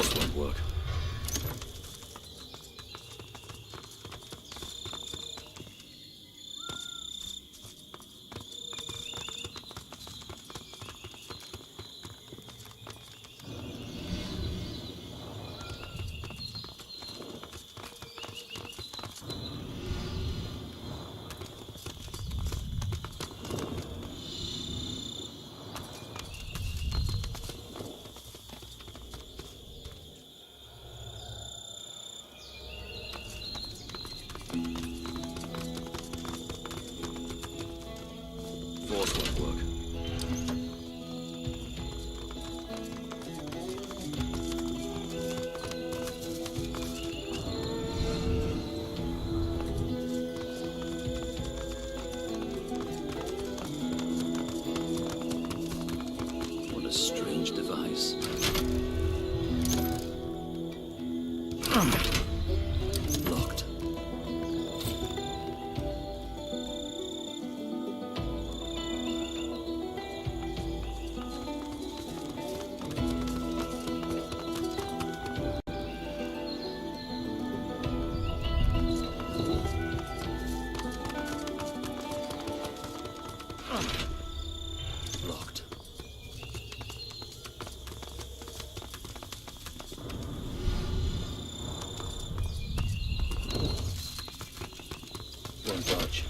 Force won't work. Force won't work. What a strange device. Locked. Locked. Won't budge.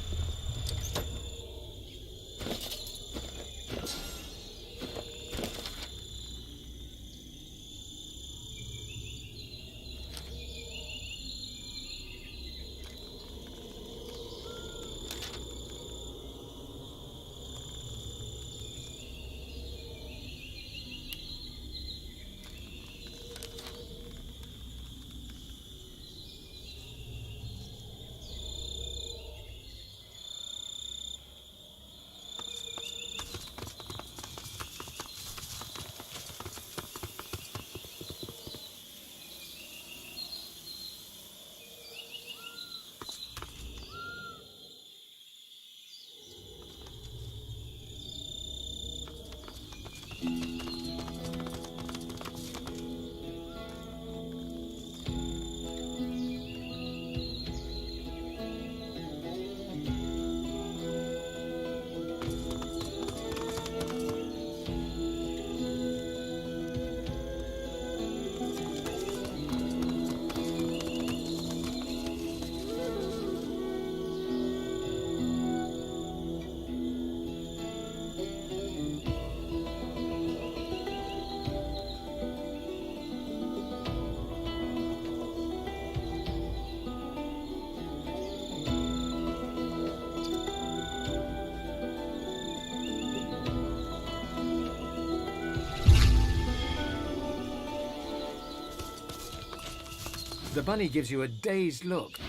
The bunny gives you a dazed look.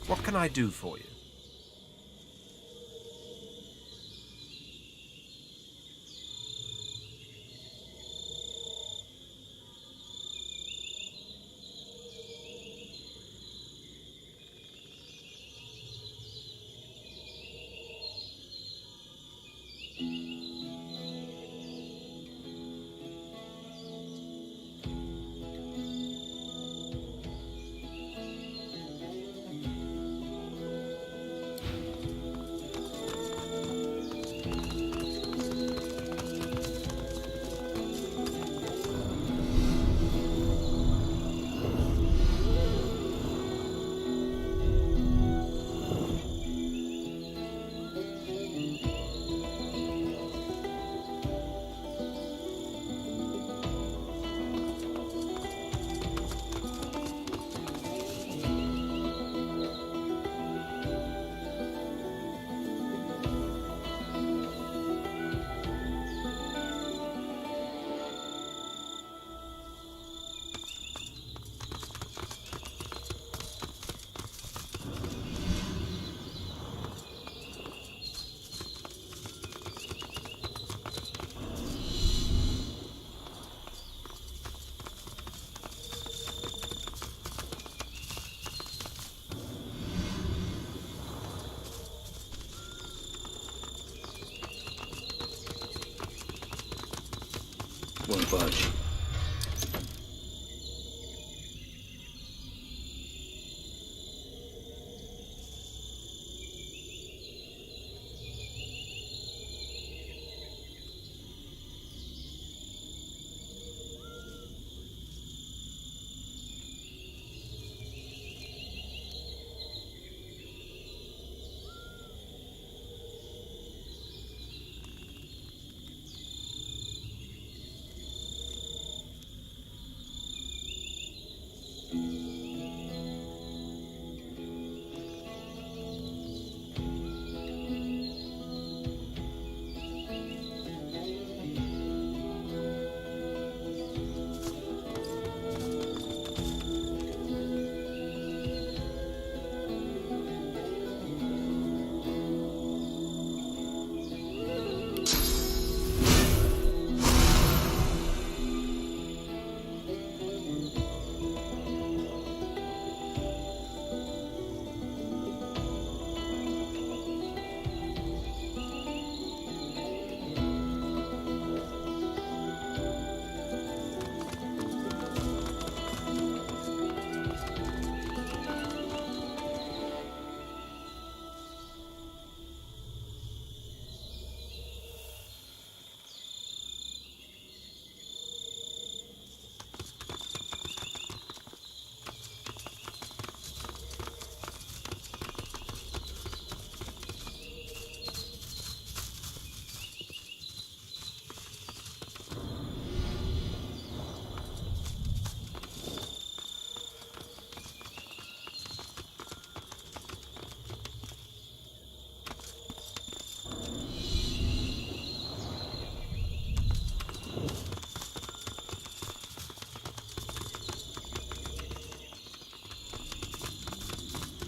What can I do for you? Won't budge.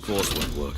Force won't work.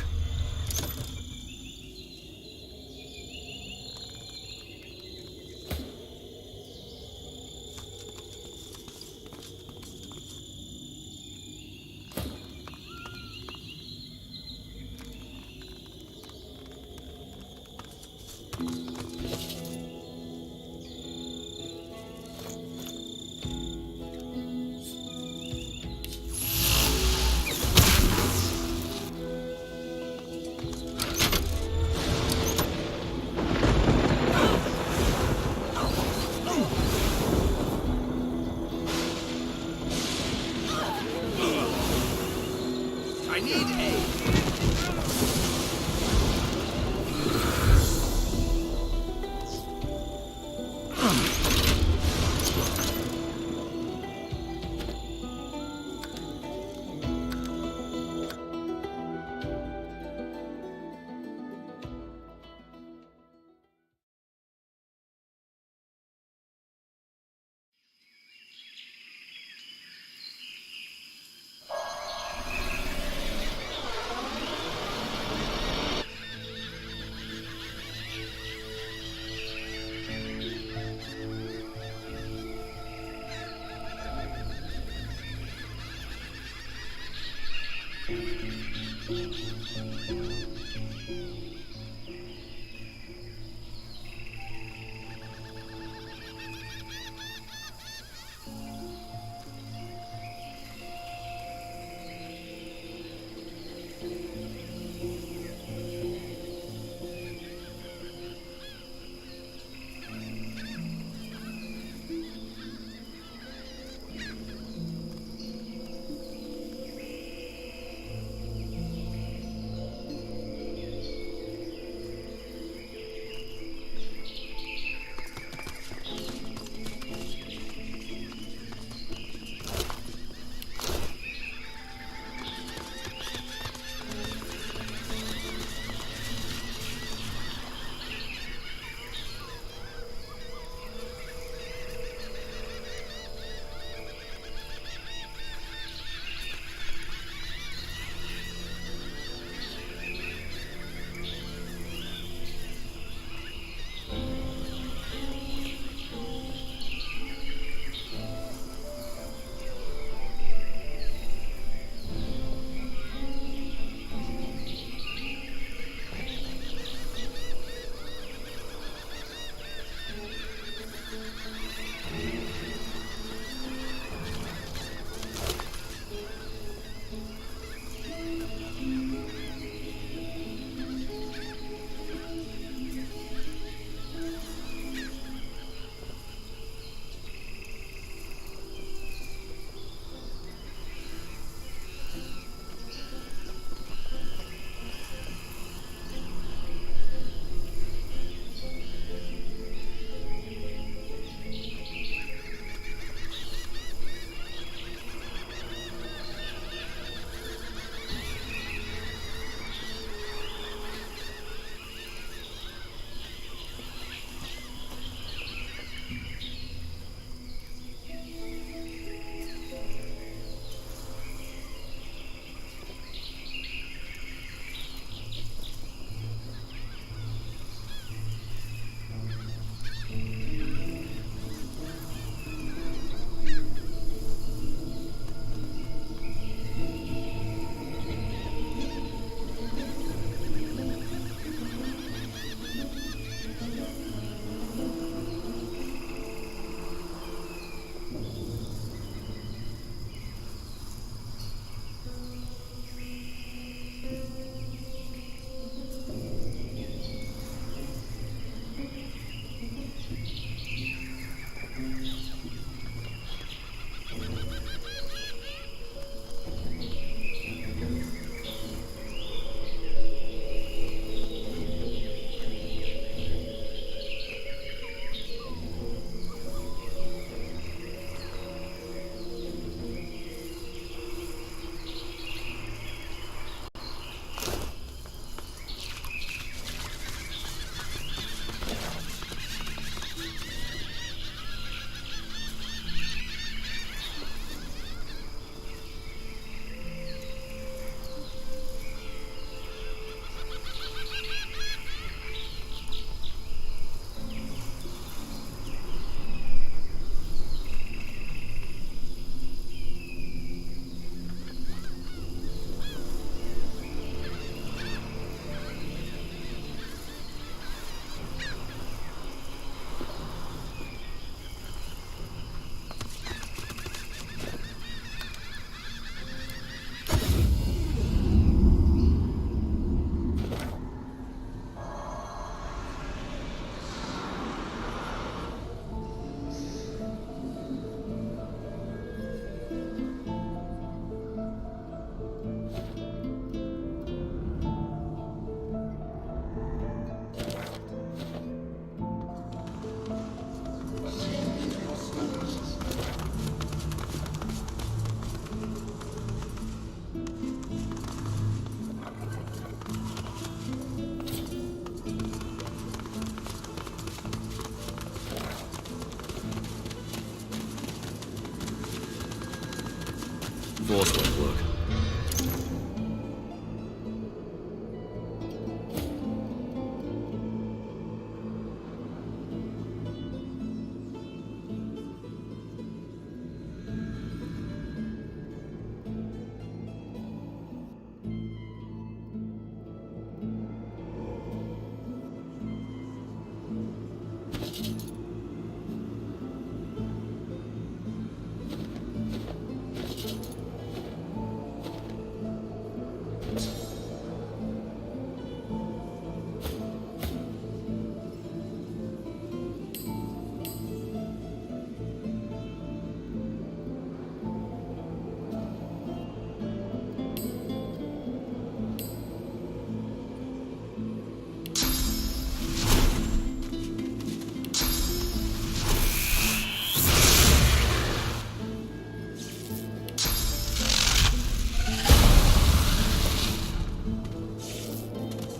Force won't work.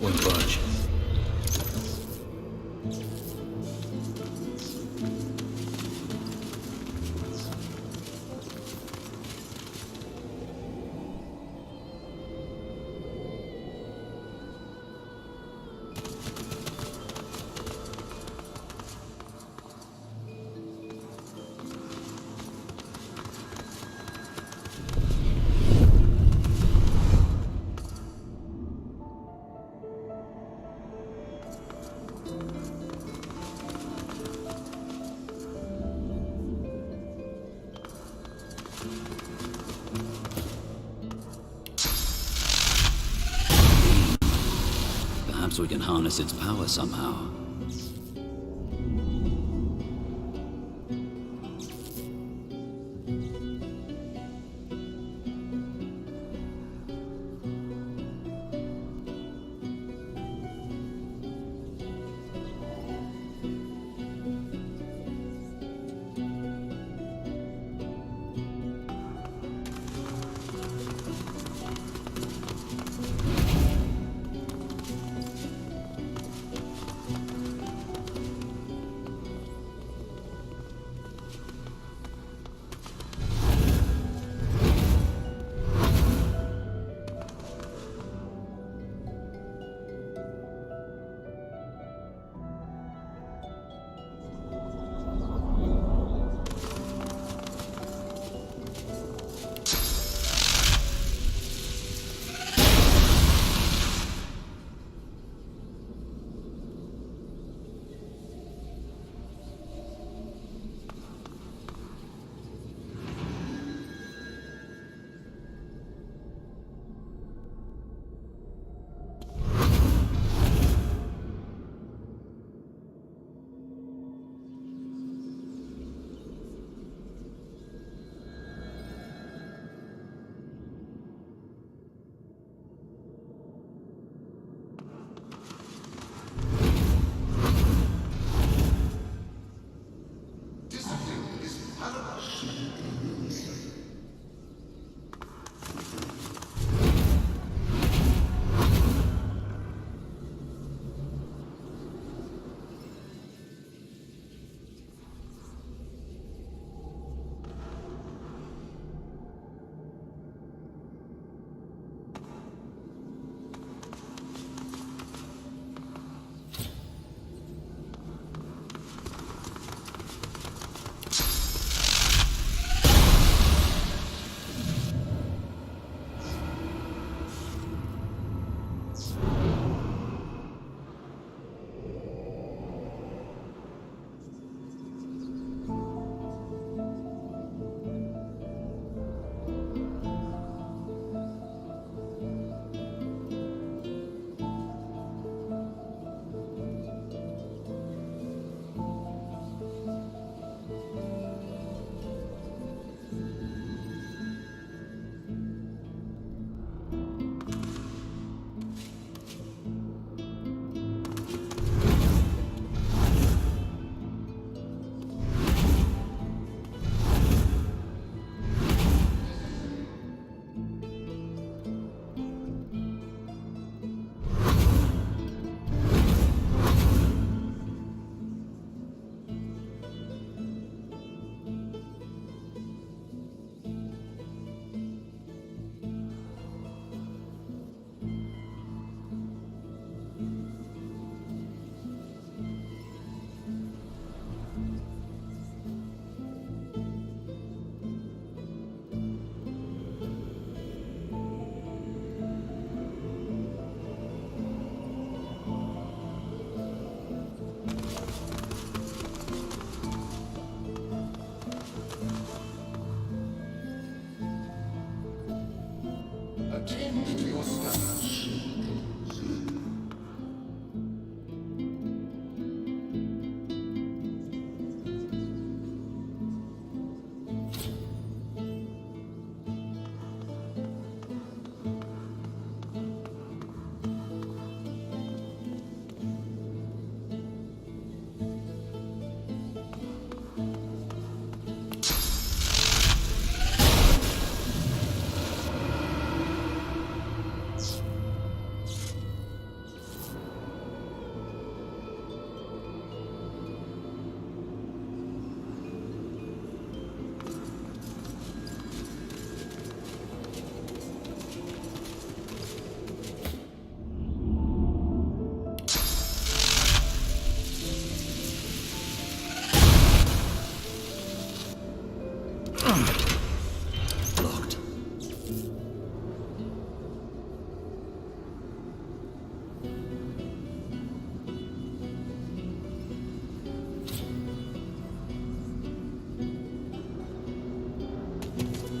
Won't budge. Perhaps we can harness its power somehow. Locked.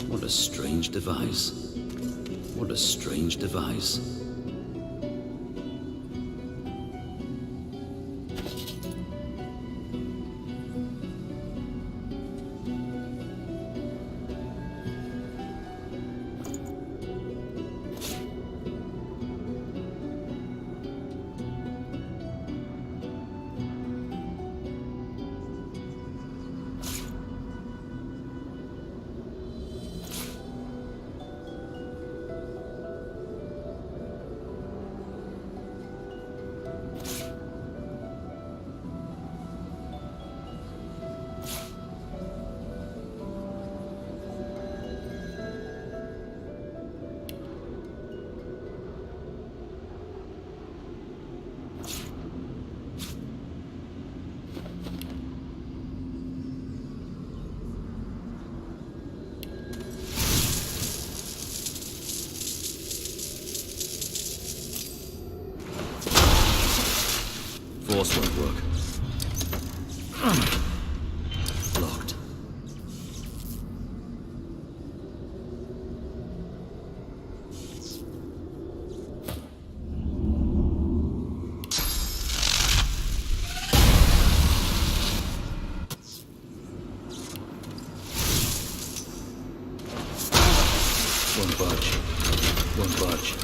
What a strange device. What a strange device. Force won't work. Locked. Won't budge. Won't budge.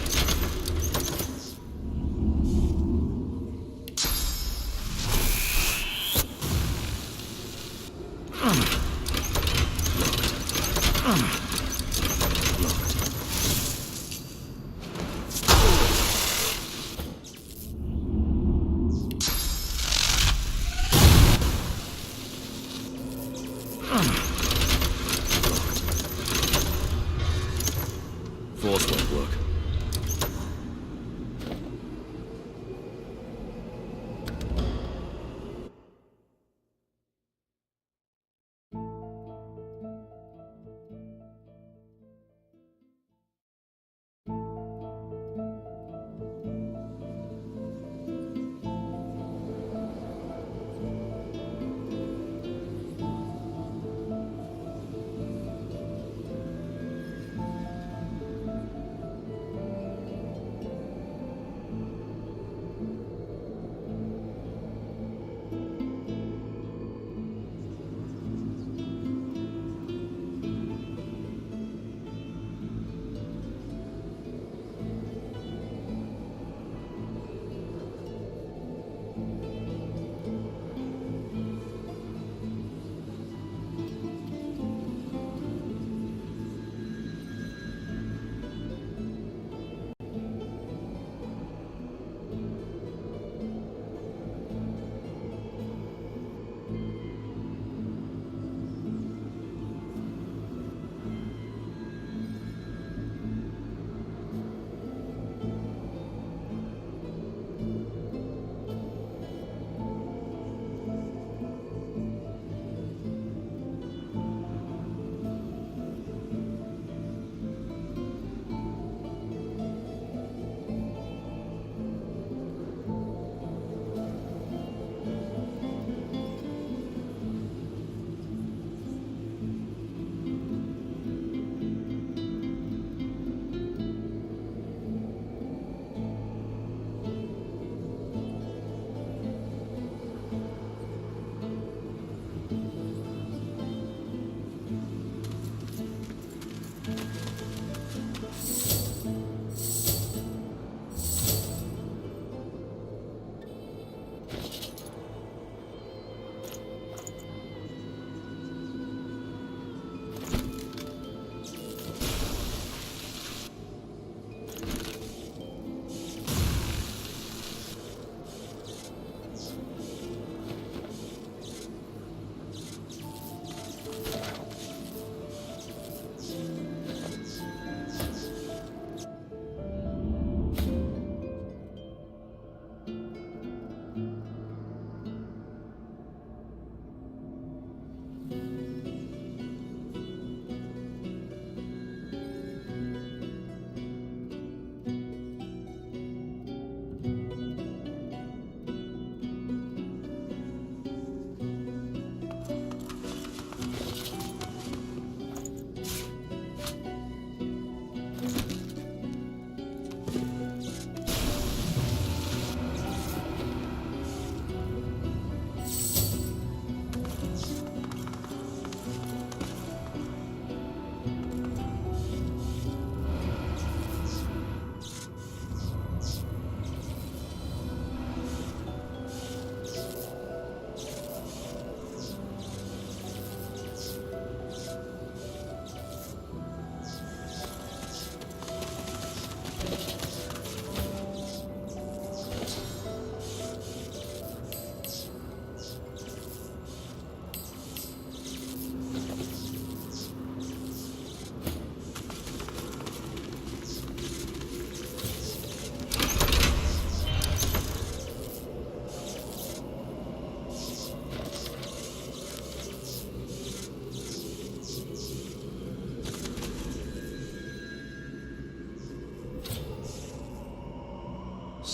Force won't work.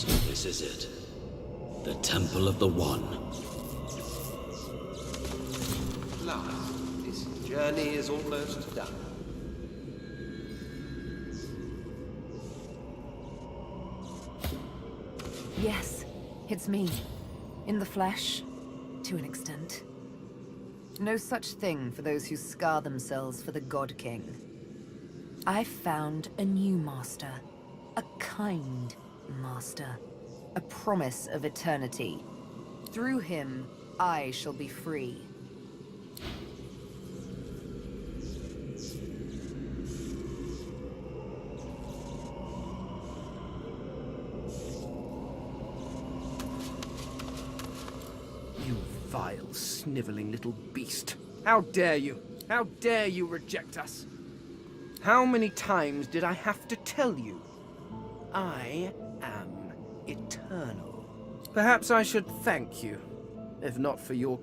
So this is it. The Temple of the One. Last, this journey is almost done. Yes, it's me. In the flesh, to an extent. No such thing for those who scar themselves for the God King. I've found a new master. A kind master. A promise of eternity. Through him, I shall be free. You vile, sniveling little beast. How dare you? How dare you reject us? How many times did I have to tell you? I am eternal. Perhaps I should thank you. If not for your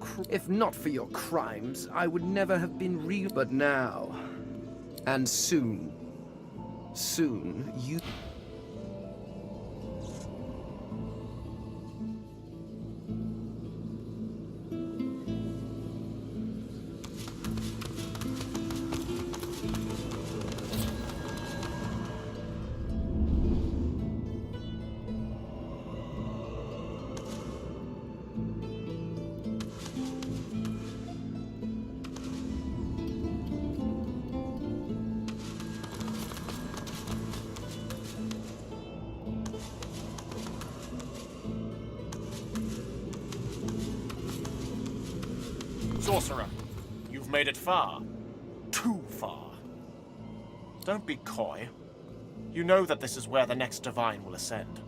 crimes, I would never have been real. But now, and soon you... Sorcerer, you've made it far. Too far. Don't be coy. You know that this is where the next Divine will ascend.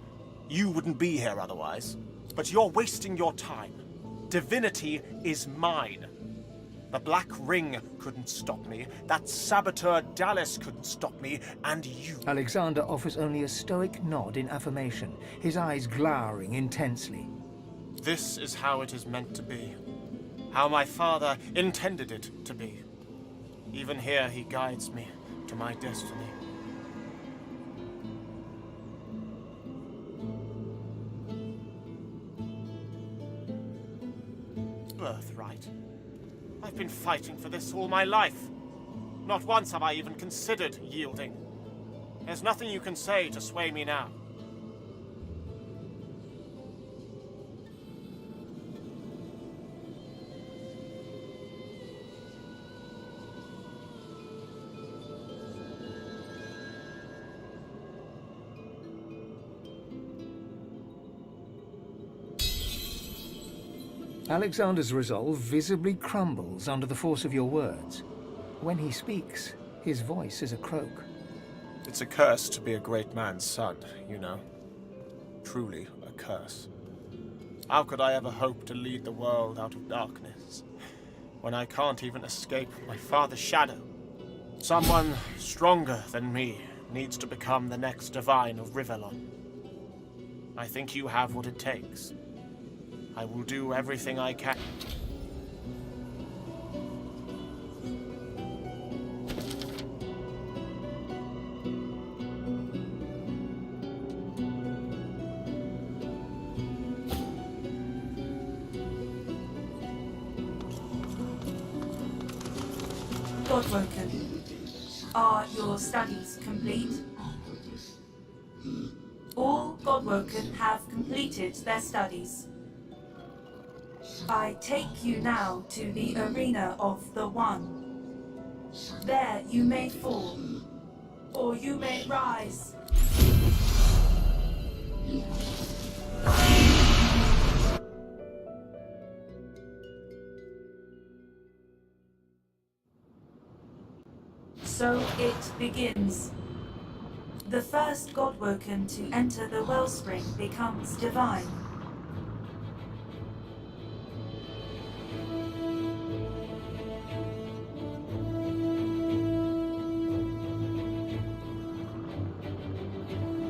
You wouldn't be here otherwise. But you're wasting your time. Divinity is mine. The Black Ring couldn't stop me. That saboteur Dallas couldn't stop me. And you... Alexander offers only a stoic nod in affirmation, his eyes glowering intensely. This is how it is meant to be. How my father intended it to be. Even here he guides me to my destiny. Birthright. I've been fighting for this all my life. Not once have I even considered yielding. There's nothing you can say to sway me now. Alexander's resolve visibly crumbles under the force of your words. When he speaks, his voice is a croak. It's a curse to be a great man's son, you know. Truly a curse. How could I ever hope to lead the world out of darkness, when I can't even escape my father's shadow? Someone stronger than me needs to become the next Divine of Rivellon. I think you have what it takes. I will do everything I can. Godwoken, are your studies complete? All Godwoken have completed their studies. I take you now to the arena of the One. There you may fall, or you may rise. So it begins. The first Godwoken to enter the wellspring becomes divine.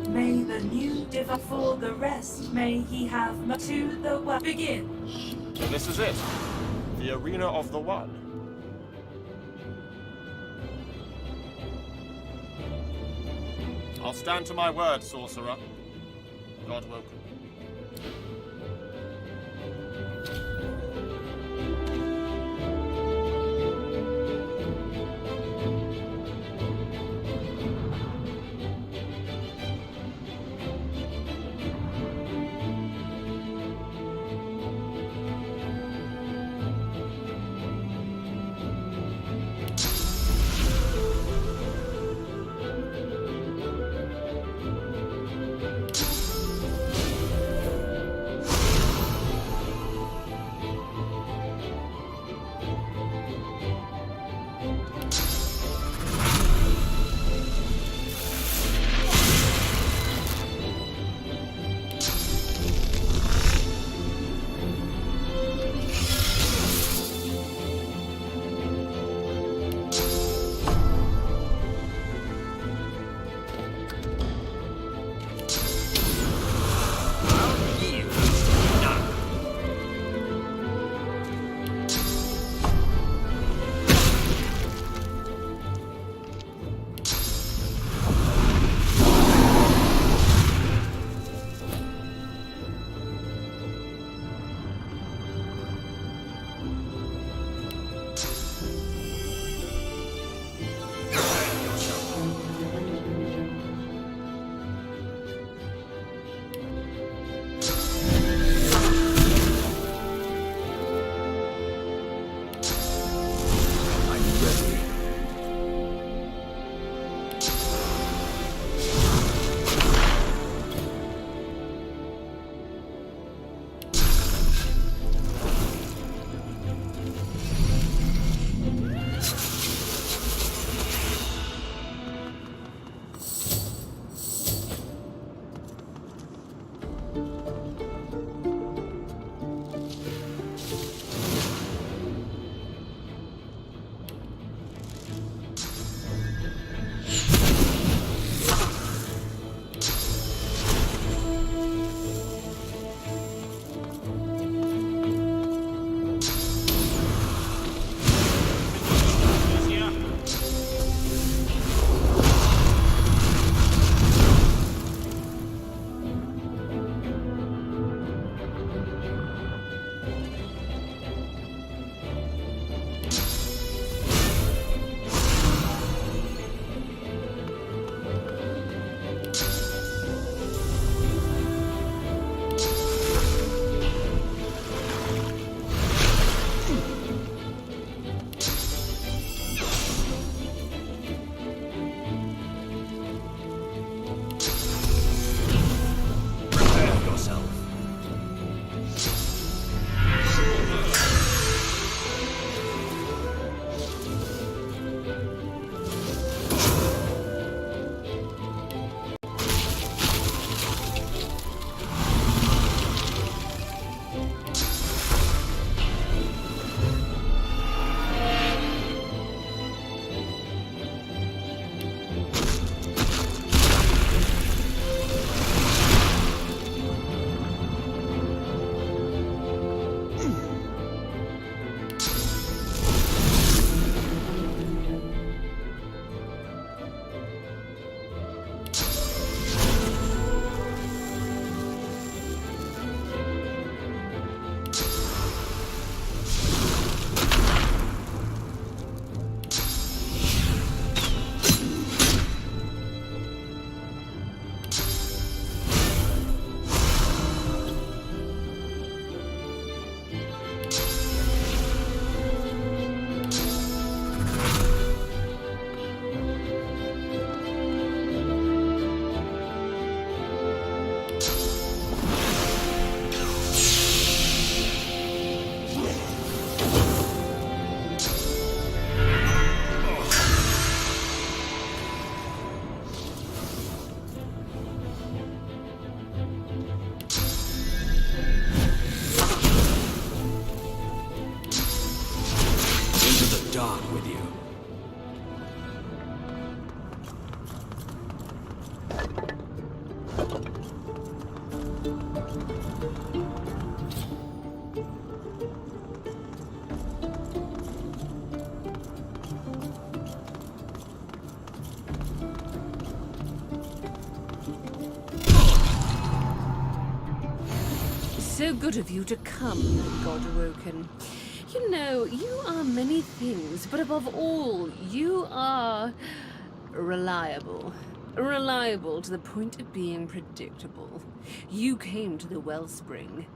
May the new divine for the rest, may he have to the well. Begin. So this is it. The arena of the One. I'll stand to my word, sorcerer. God welcome. So good of you to come, God-awoken. You know, you are many things, but above all, you are reliable. Reliable to the point of being predictable. You came to the wellspring.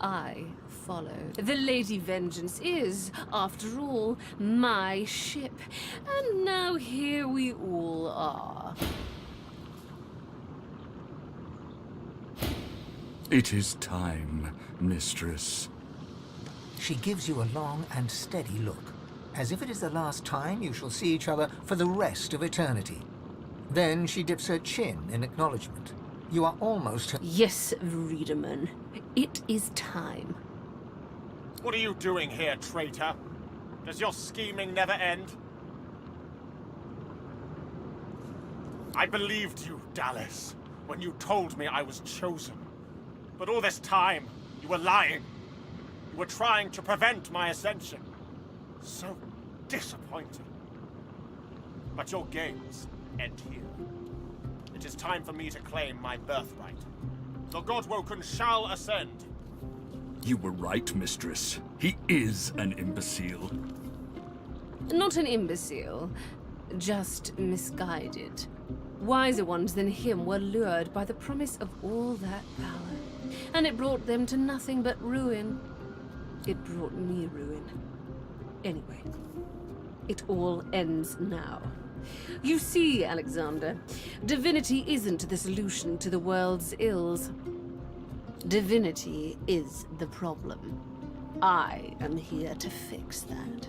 I follow. The Lady Vengeance is, after all, my ship. And now here we all are. It is time, mistress. She gives you a long and steady look, as if it is the last time you shall see each other for the rest of eternity. Then she dips her chin in acknowledgement. You are almost her— Yes, Reederman. It is time. What are you doing here, traitor? Does your scheming never end? I believed you, Dallas, when you told me I was chosen. But all this time, you were lying. You were trying to prevent my ascension. So disappointing. But your games end here. It is time for me to claim my birthright. The Godwoken shall ascend. You were right, mistress. He is an imbecile. Not an imbecile, just misguided. Wiser ones than him were lured by the promise of all that power, and it brought them to nothing but ruin. It brought me ruin. Anyway, it all ends now. You see, Alexander, divinity isn't the solution to the world's ills. Divinity is the problem. I am here to fix that.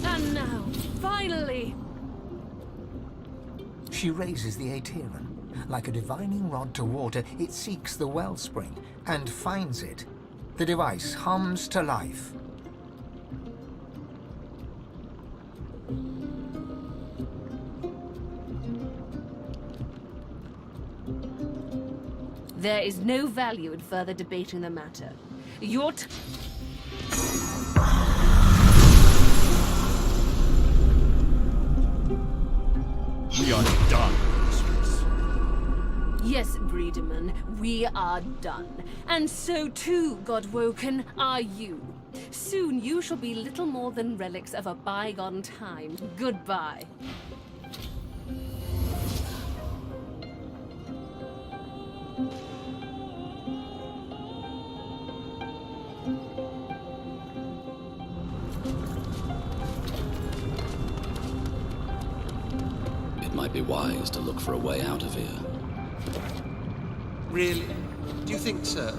And now, finally! She raises the Aeteran. Like a divining rod to water, it seeks the wellspring, and finds it. The device hums to life. There is no value in further debating the matter. Your We are done, mistress. Yes, Breederman, we are done. And so too, Godwoken, are you. Soon you shall be little more than relics of a bygone time. Goodbye. It might be wise to look for a way out of here. Really? Do you think so?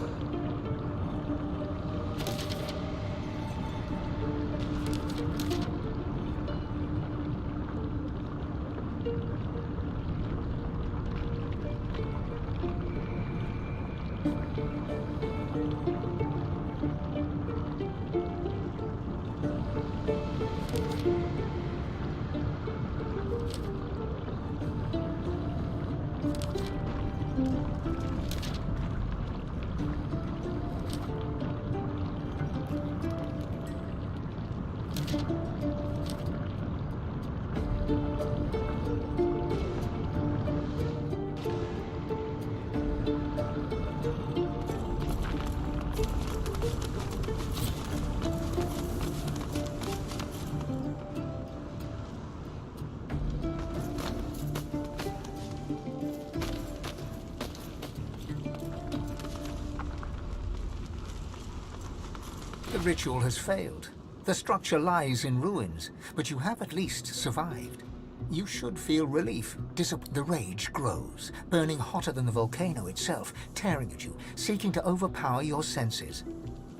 The ritual has failed. The structure lies in ruins, but you have at least survived. You should feel relief. The rage grows, burning hotter than the volcano itself, tearing at you, seeking to overpower your senses.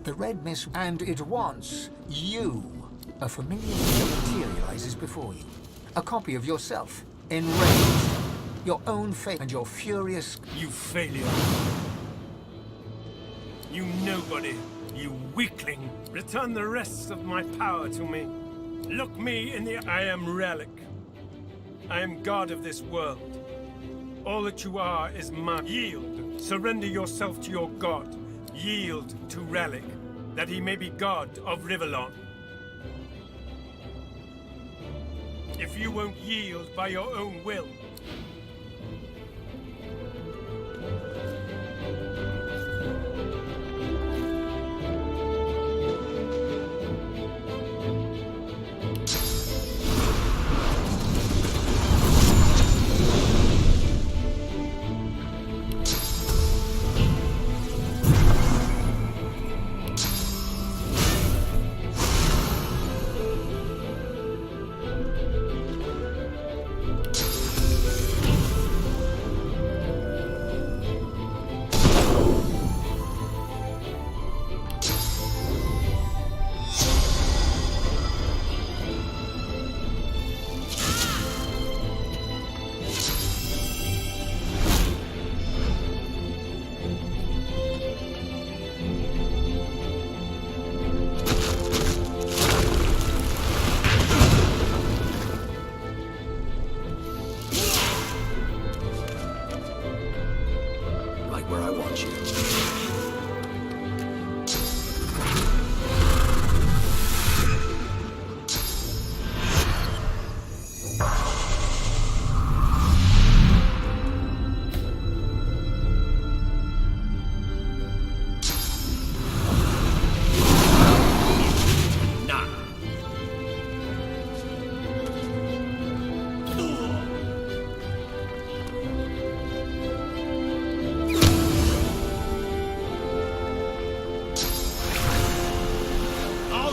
The red mist, and it wants you. A familiar figure materializes before you. A copy of yourself, enraged. Your own fate and your furious... You failure. You nobody. You weakling. Return the rest of my power to me. Look me in the... I am Relic. I am God of this world. All that you are is mine. Yield. Surrender yourself to your God. Yield to Relic, that he may be God of Rivellon. If you won't yield by your own will,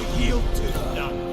I'll yield to none.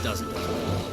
doesn't it?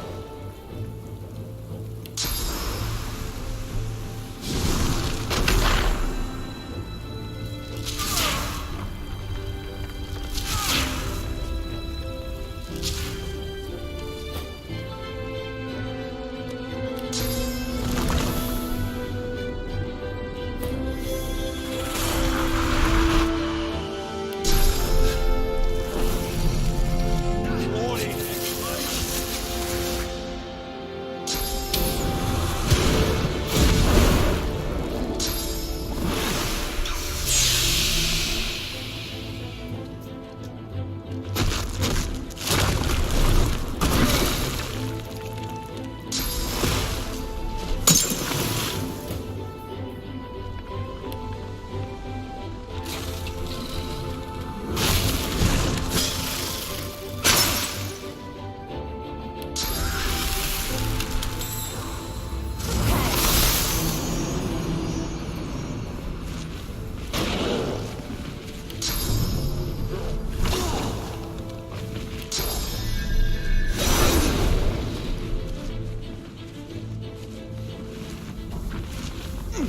Glory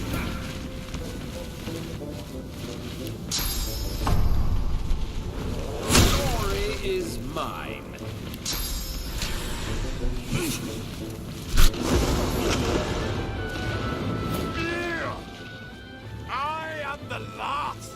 is mine. I am the last.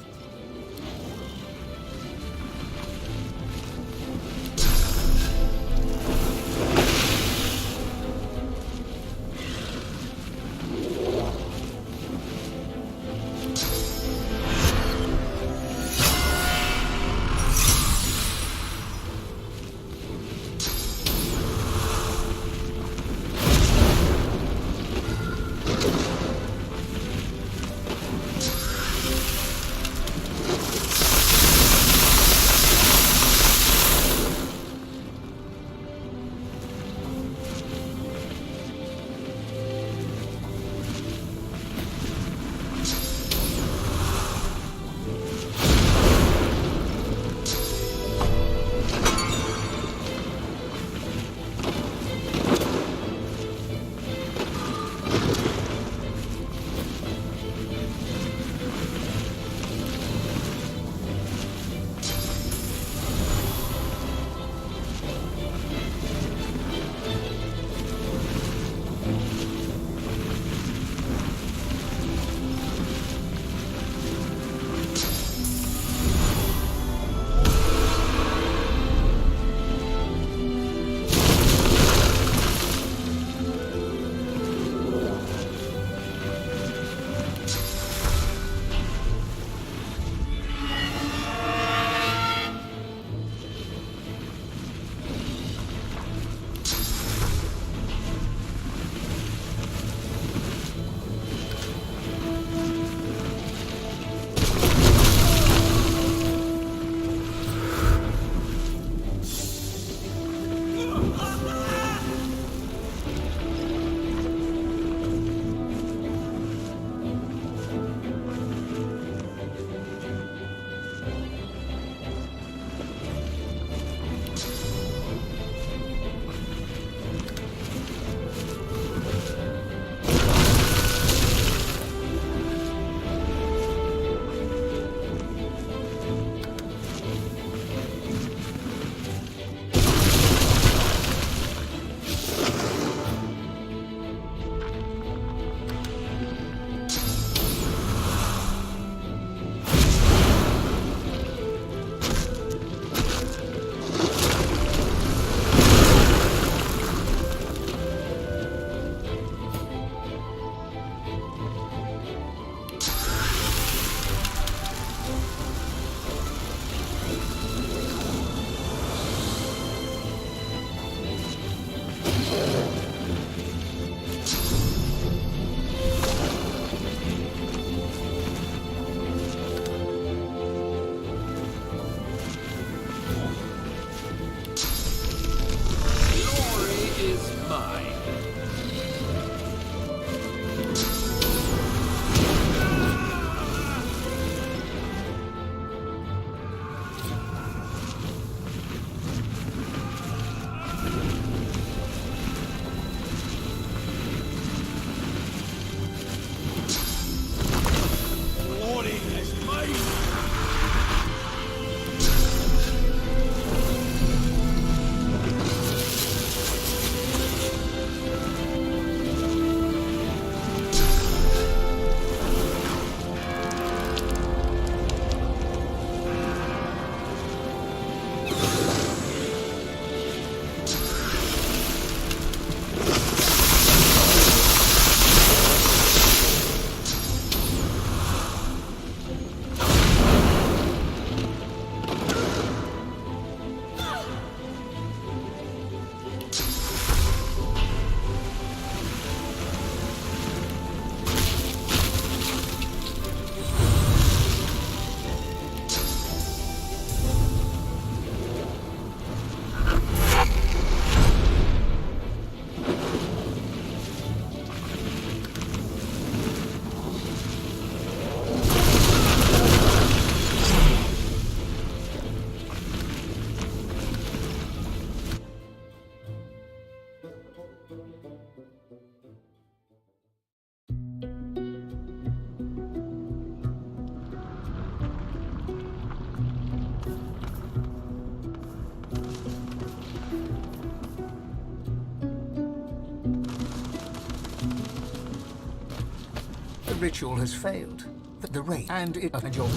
ritual has failed. The rate and it and your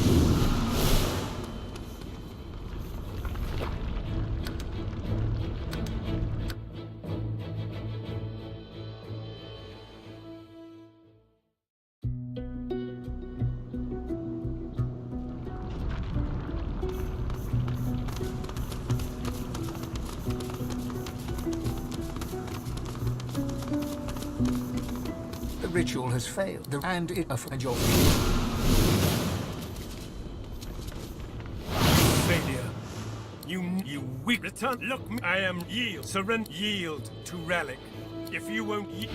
ritual has failed. And it and your Failure. You weak. Return. Look, I am yield. Surrender. Yield to relic. If you won't yield.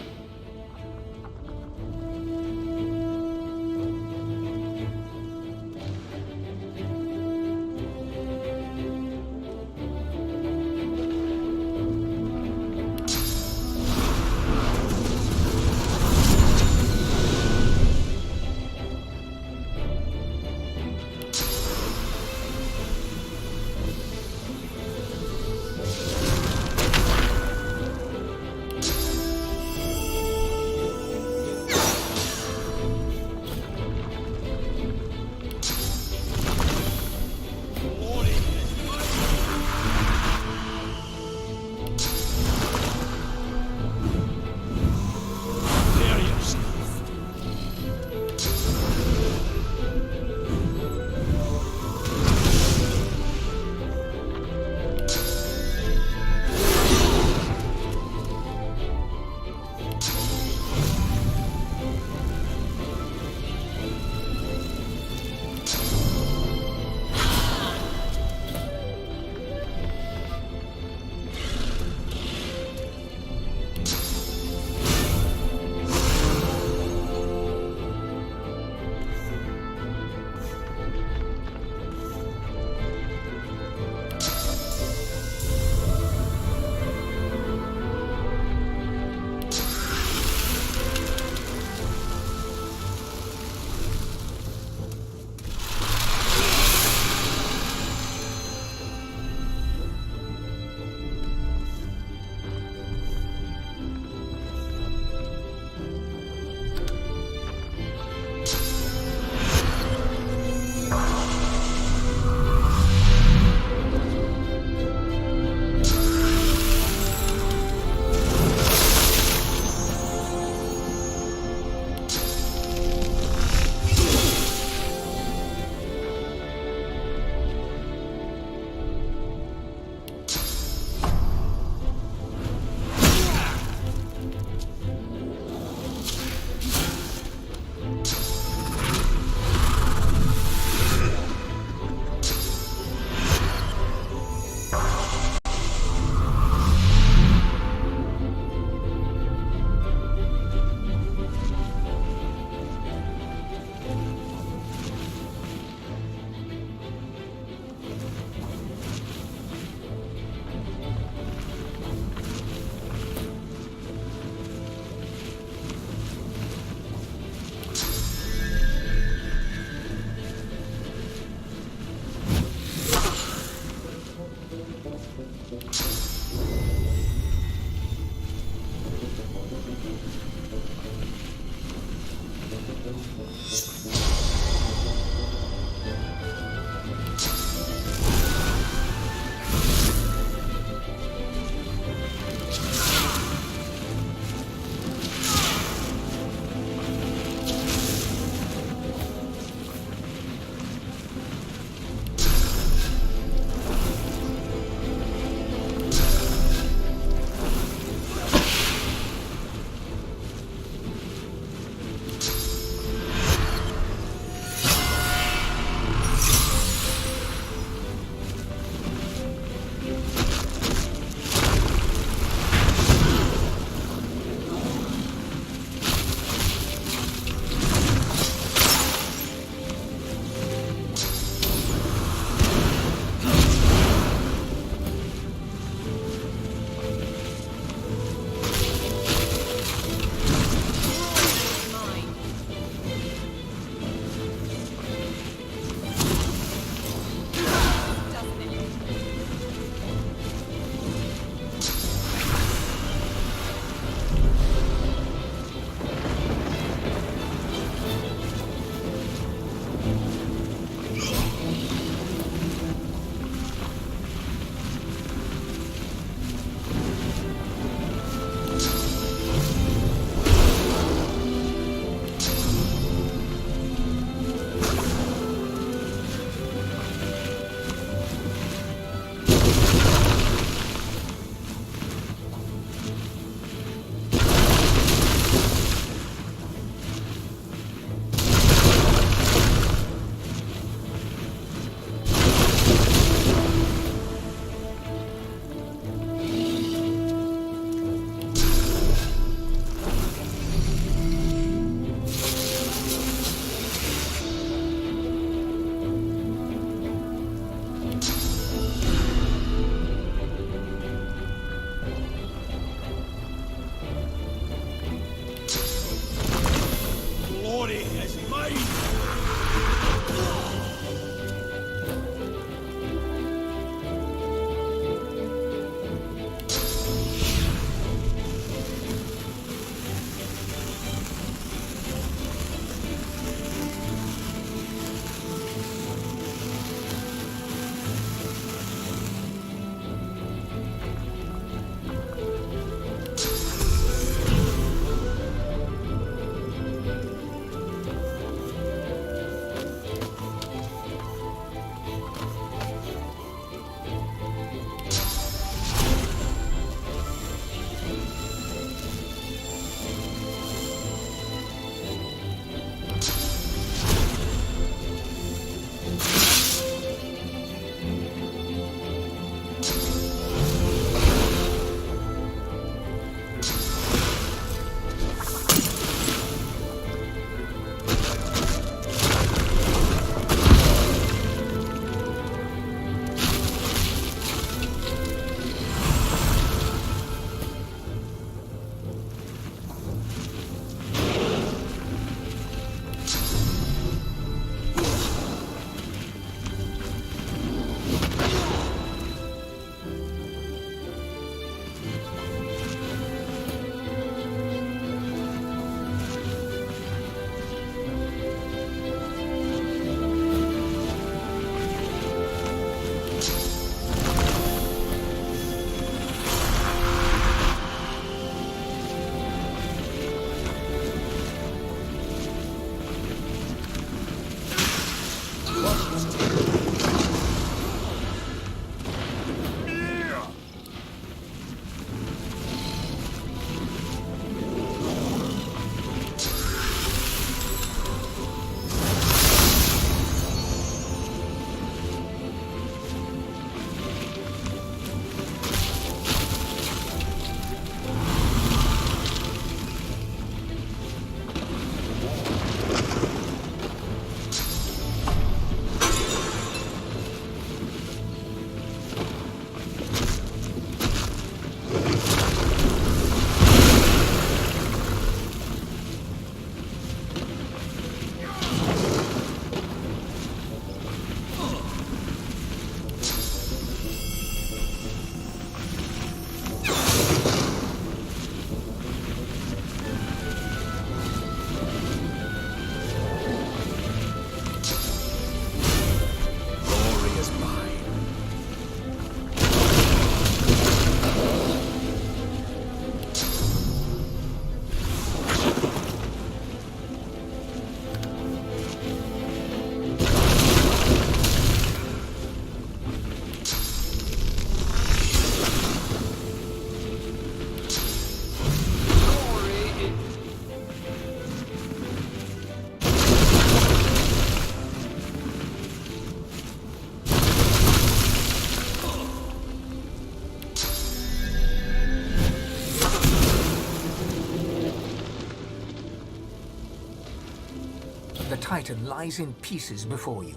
The Titan lies in pieces before you.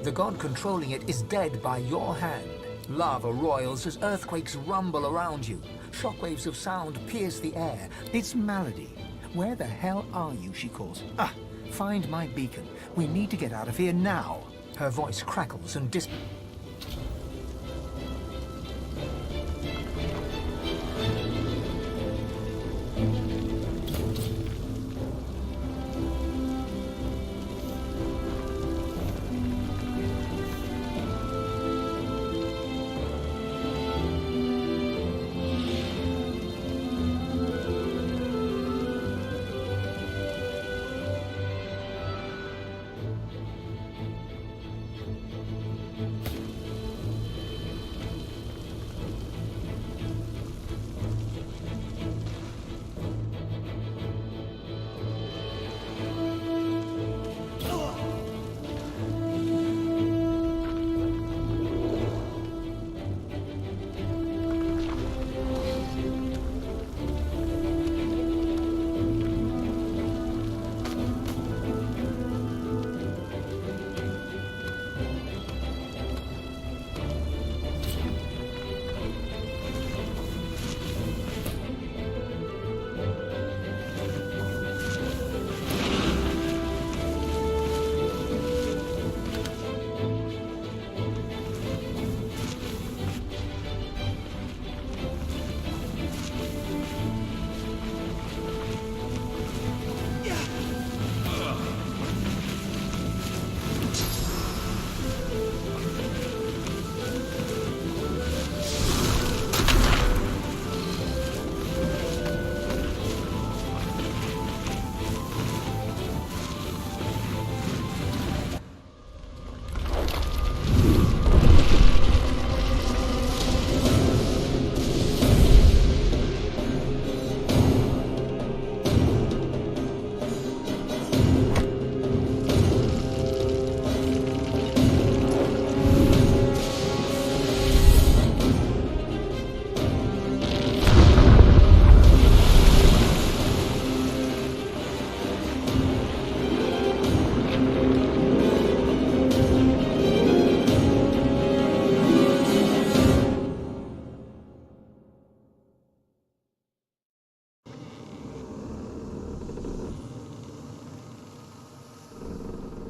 The god controlling it is dead by your hand. Lava roils as earthquakes rumble around you. Shockwaves of sound pierce the air. It's Malady. Where the hell are you, she calls. Ah, find my beacon. We need to get out of here now. Her voice crackles and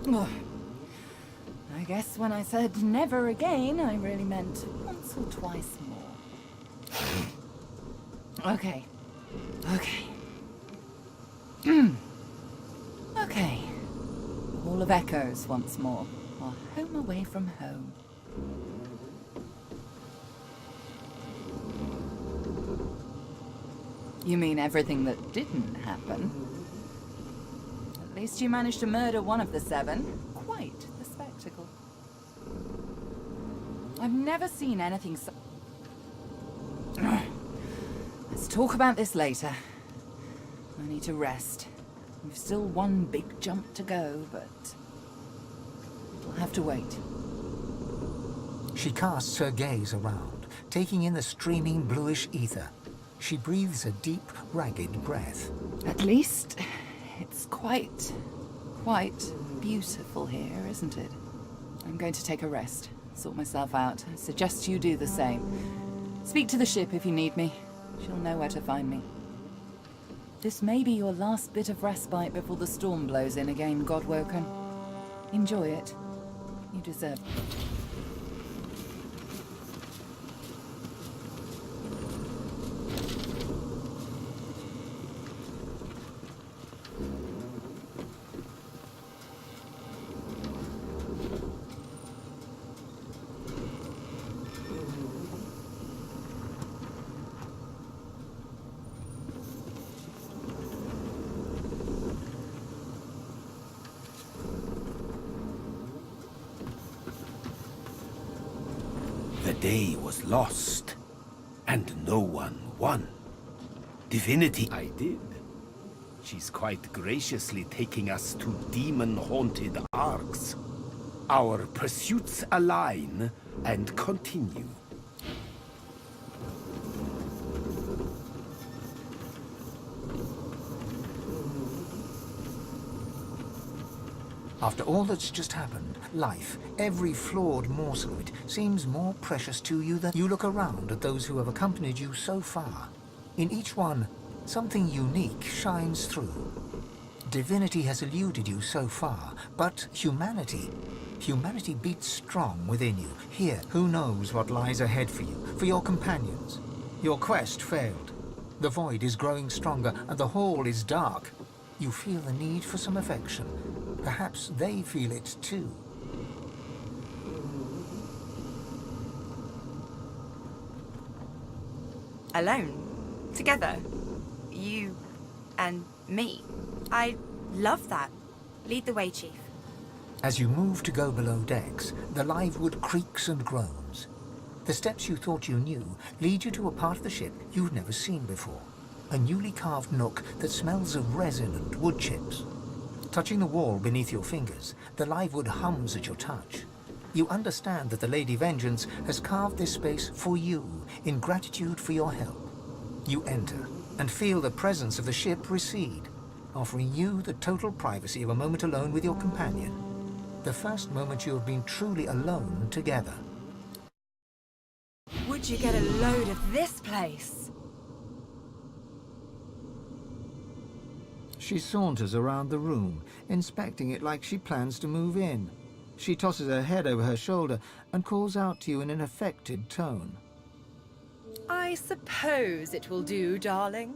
I guess when I said never again, I really meant once or twice more. Okay. Okay. Okay. Hall of Echoes once more. Our home away from home. You mean everything that didn't happen? At least you managed to murder one of the 7. Quite the spectacle. I've never seen anything so... Let's talk about this later. I need to rest. We've still one big jump to go, but... it'll have to wait. She casts her gaze around, taking in the streaming bluish ether. She breathes a deep, ragged breath. At least, it's quite beautiful here, isn't it? I'm going to take a rest, sort myself out. I suggest you do the same. Speak to the ship if you need me. She'll know where to find me. This may be your last bit of respite before the storm blows in again, Godwoken. Enjoy it. You deserve it. The day was lost, and no one won. Divinity. I did. She's quite graciously taking us to demon-haunted arcs. Our pursuits align and continue. After all that's just happened, life, every flawed morsel of it, seems more precious to you than you look around at those who have accompanied you so far. In each one, something unique shines through. Divinity has eluded you so far, but humanity beats strong within you. Here, who knows what lies ahead for you, for your companions. Your quest failed. The void is growing stronger, and the hall is dark. You feel the need for some affection. Perhaps they feel it too. Alone? Together? You and me? I love that. Lead the way, Chief. As you move to go below decks, the live wood creaks and groans. The steps you thought you knew lead you to a part of the ship you've never seen before. A newly carved nook that smells of resin and wood chips. Touching the wall beneath your fingers, the live wood hums at your touch. You understand that the Lady Vengeance has carved this space for you, in gratitude for your help. You enter, and feel the presence of the ship recede, offering you the total privacy of a moment alone with your companion. The first moment you have been truly alone together. Would you get a load of this place? She saunters around the room, inspecting it like she plans to move in. She tosses her head over her shoulder and calls out to you in an affected tone. I suppose it will do, darling.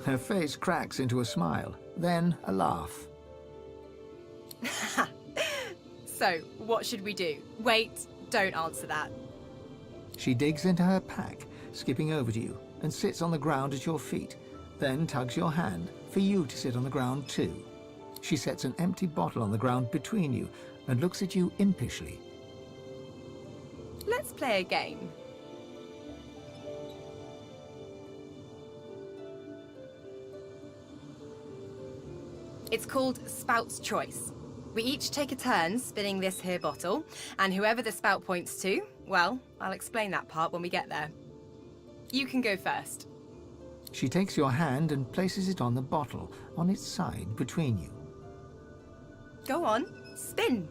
Her face cracks into a smile, then a laugh. So, what should we do? Wait, don't answer that. She digs into her pack, skipping over to you, and sits on the ground at your feet, then tugs your hand for you to sit on the ground too. She sets an empty bottle on the ground between you and looks at you impishly. Let's play a game. It's called Spout's Choice. We each take a turn spinning this here bottle, and whoever the spout points to, well, I'll explain that part when we get there. You can go first. She takes your hand and places it on the bottle, on its side between you. Go on, spin.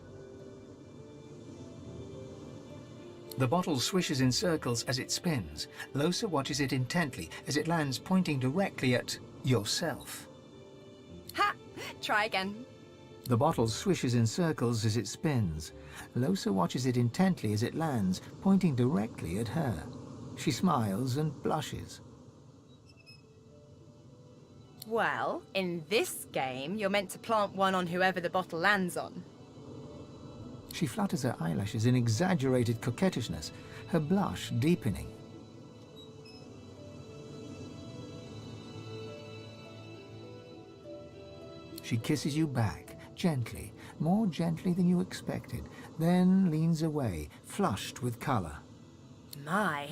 The bottle swishes in circles as it spins. Lohse watches it intently as it lands pointing directly at yourself. Ha! Try again. The bottle swishes in circles as it spins. Lohse watches it intently as it lands, pointing directly at her. She smiles and blushes. Well, in this game, you're meant to plant one on whoever the bottle lands on. She flutters her eyelashes in exaggerated coquettishness, her blush deepening. She kisses you back, gently, more gently than you expected, then leans away, flushed with color. My.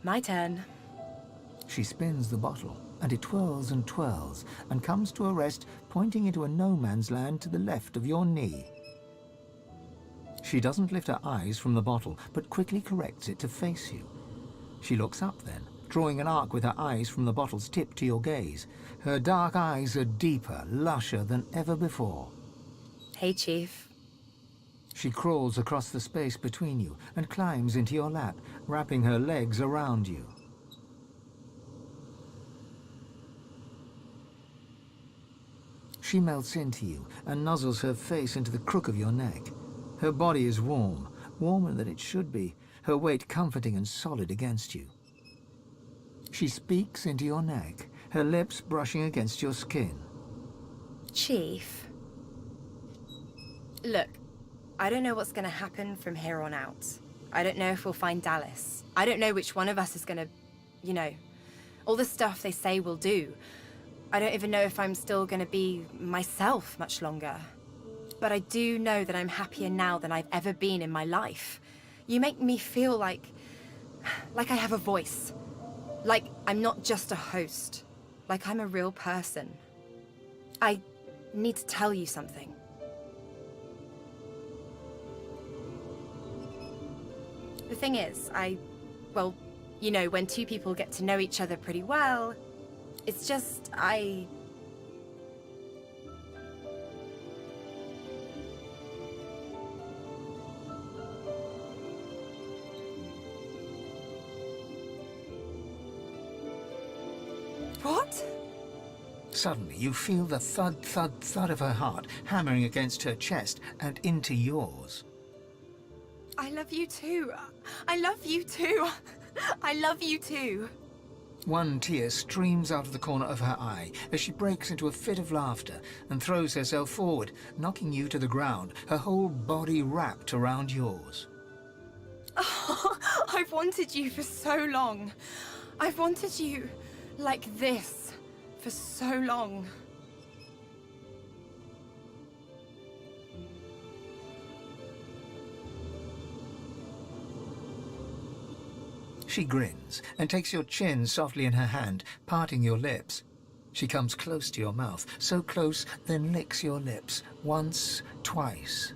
My turn. She spins the bottle, and it twirls and twirls, and comes to a rest, pointing into a no-man's land to the left of your knee. She doesn't lift her eyes from the bottle, but quickly corrects it to face you. She looks up then, drawing an arc with her eyes from the bottle's tip to your gaze. Her dark eyes are deeper, lusher than ever before. Hey, Chief. She crawls across the space between you and climbs into your lap, wrapping her legs around you. She melts into you and nuzzles her face into the crook of your neck. Her body is warm, warmer than it should be, her weight comforting and solid against you. She speaks into your neck, her lips brushing against your skin. Chief. Look, I don't know what's going to happen from here on out. I don't know if we'll find Dallas. I don't know which one of us is going to, you know, all the stuff they say we'll do. I don't even know if I'm still going to be myself much longer. But I do know that I'm happier now than I've ever been in my life. You make me feel like I have a voice. Like I'm not just a host. Like I'm a real person. I need to tell you something. The thing is, well, you know, when two people get to know each other pretty well, it's just, What? Suddenly, you feel the thud, thud, thud of her heart hammering against her chest and into yours. I love you too. I love you too. I love you too. One tear streams out of the corner of her eye as she breaks into a fit of laughter and throws herself forward, knocking you to the ground, her whole body wrapped around yours. Oh, I've wanted you for so long. I've wanted you like this for so long. She grins and takes your chin softly in her hand, parting your lips. She comes close to your mouth, so close, then licks your lips, once, twice,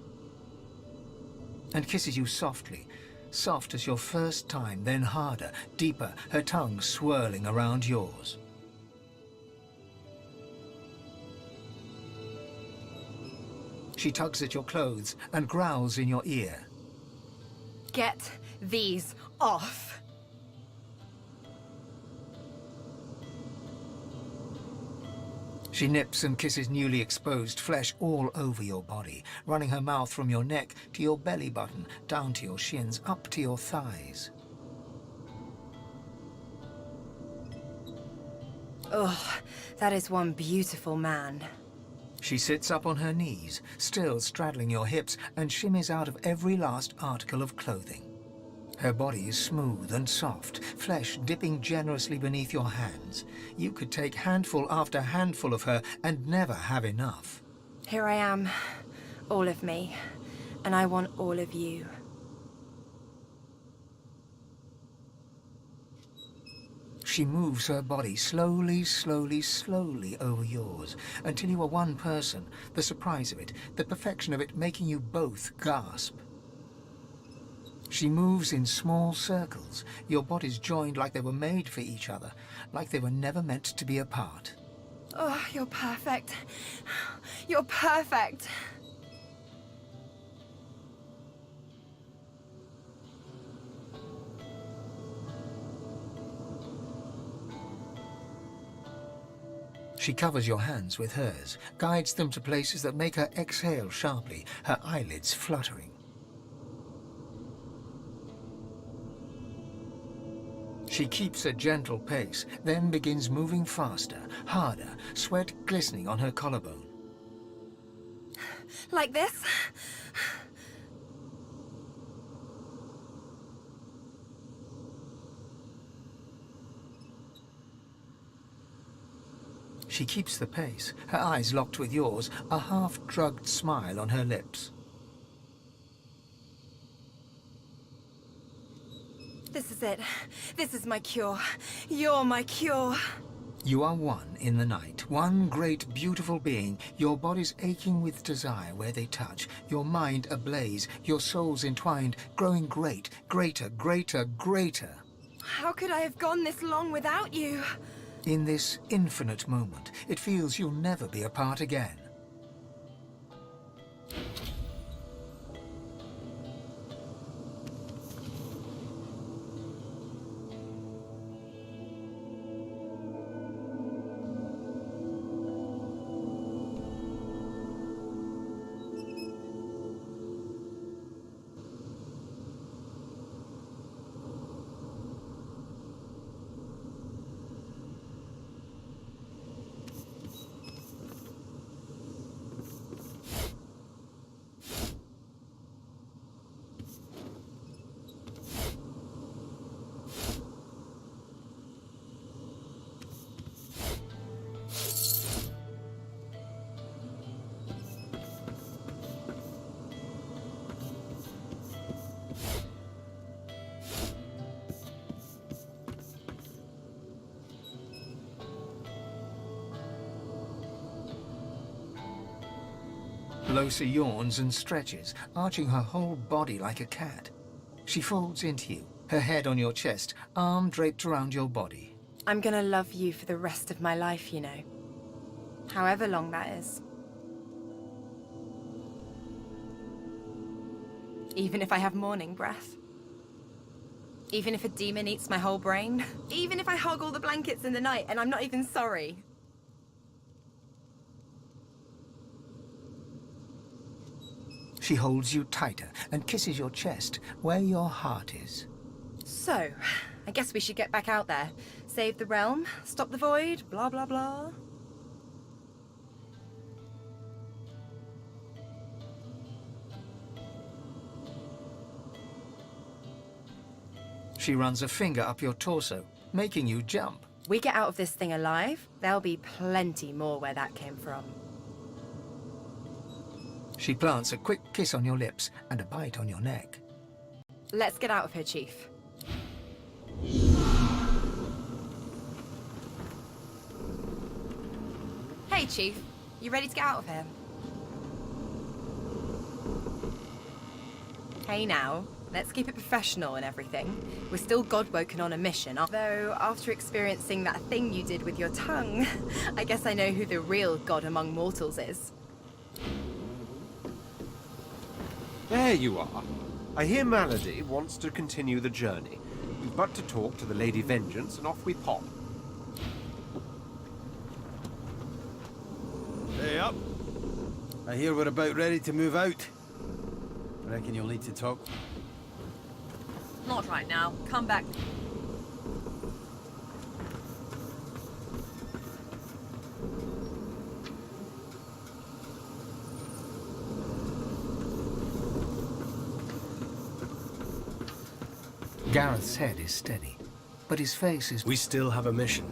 and kisses you softly, soft as your first time, then harder, deeper, her tongue swirling around yours. She tugs at your clothes and growls in your ear. Get these off. She nips and kisses newly exposed flesh all over your body, running her mouth from your neck to your belly button, down to your shins, up to your thighs. Oh, that is one beautiful man. She sits up on her knees, still straddling your hips, and shimmies out of every last article of clothing. Her body is smooth and soft, flesh dipping generously beneath your hands. You could take handful after handful of her and never have enough. Here I am, all of me, and I want all of you. She moves her body slowly, slowly, slowly over yours, until you are one person, the surprise of it, the perfection of it making you both gasp. She moves in small circles, your bodies joined like they were made for each other, like they were never meant to be apart. Oh, you're perfect. You're perfect. She covers your hands with hers, guides them to places that make her exhale sharply, her eyelids fluttering. She keeps a gentle pace, then begins moving faster, harder, sweat glistening on her collarbone. Like this? She keeps the pace, her eyes locked with yours, a half-drugged smile on her lips. This is it. This is my cure. You're my cure. You are one in the night, one great beautiful being, your bodies aching with desire where they touch, your mind ablaze, your souls entwined, growing great, greater, greater, greater. How could I have gone this long without you? In this infinite moment, it feels you'll never be apart again. Losa yawns and stretches, arching her whole body like a cat. She folds into you, her head on your chest, arm draped around your body. I'm gonna love you for the rest of my life, you know. However long that is. Even if I have morning breath. Even if a demon eats my whole brain. Even if I hog all the blankets in the night and I'm not even sorry. She holds you tighter and kisses your chest, where your heart is. So, I guess we should get back out there. Save the realm, stop the void, blah blah blah. She runs a finger up your torso, making you jump. We get out of this thing alive, there'll be plenty more where that came from. She plants a quick kiss on your lips and a bite on your neck. Let's get out of here, Chief. Hey, Chief. You ready to get out of here? Hey now, let's keep it professional and everything. We're still God-woken on a mission, though after experiencing that thing you did with your tongue, I guess I know who the real god among mortals is. There you are. I hear Malady wants to continue the journey. We've but to talk to the Lady Vengeance and off we pop. Hey up. I hear we're about ready to move out. Reckon you'll need to talk. Not right now. Come back. Gareth's head is steady, but his face is... We still have a mission.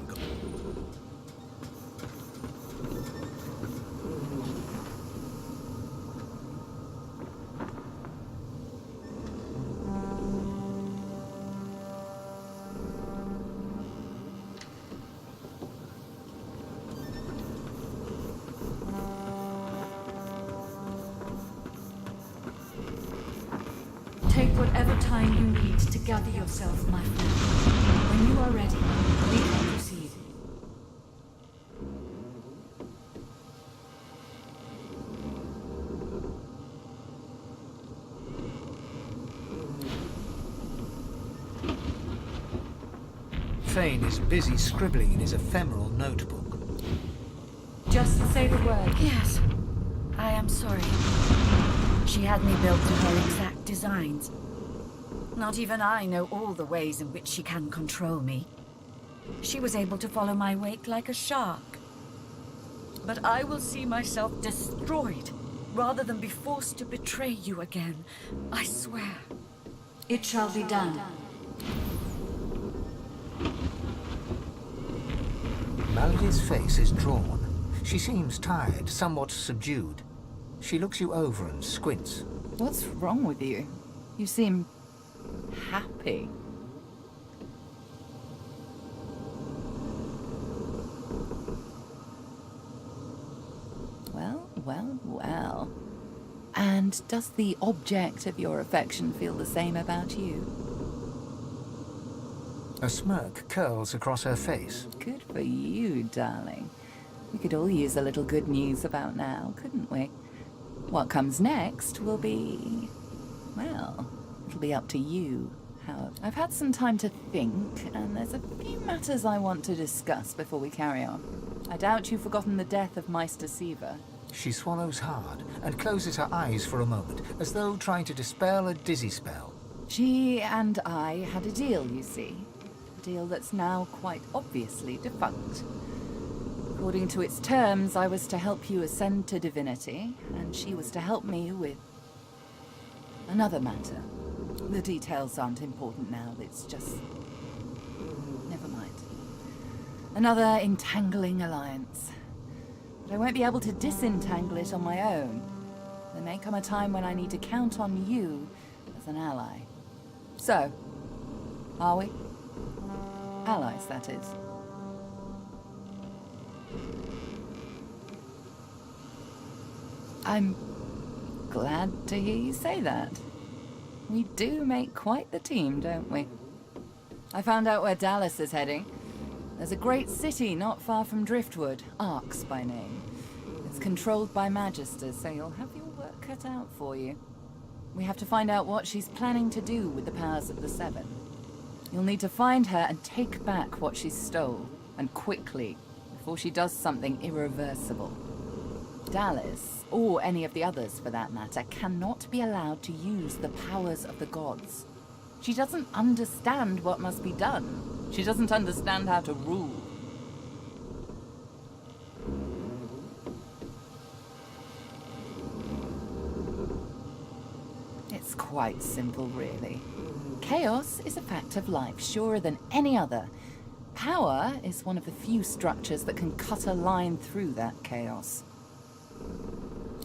Take whatever time you need to gather yourself, my friend. When you are ready, we can proceed. Thane is busy scribbling in his ephemeral notebook. Just say the word. Yes, I am sorry. She had me built to her exact designs. Not even I know all the ways in which she can control me. She was able to follow my wake like a shark. But I will see myself destroyed rather than be forced to betray you again. I swear. It shall be done. Melody's face is drawn. She seems tired, somewhat subdued. She looks you over and squints. What's wrong with you? You seem happy. Well. And does the object of your affection feel the same about you? A smirk curls across her face. Good for you, darling. We could all use a little good news about now, couldn't we? What comes next will be... well, it'll be up to you. However, I've had some time to think, and there's a few matters I want to discuss before we carry on. I doubt you've forgotten the death of Meister Siva. She swallows hard and closes her eyes for a moment, as though trying to dispel a dizzy spell. She and I had a deal, you see. A deal that's now quite obviously defunct. According to its terms, I was to help you ascend to divinity, and she was to help me with another matter. The details aren't important now, it's just... never mind. Another entangling alliance. But I won't be able to disentangle it on my own. There may come a time when I need to count on you as an ally. So, are we? Allies, that is. I'm glad to hear you say that. We do make quite the team, don't we? I found out where Dallas is heading. There's a great city not far from Driftwood, Arx by name. It's controlled by Magisters, so you'll have your work cut out for you. We have to find out what she's planning to do with the powers of the Seven. You'll need to find her and take back what she stole, and quickly, before she does something irreversible. Dallas, or any of the others for that matter, cannot be allowed to use the powers of the gods. She doesn't understand what must be done. She doesn't understand how to rule. It's quite simple, really. Chaos is a fact of life, surer than any other. Power is one of the few structures that can cut a line through that chaos.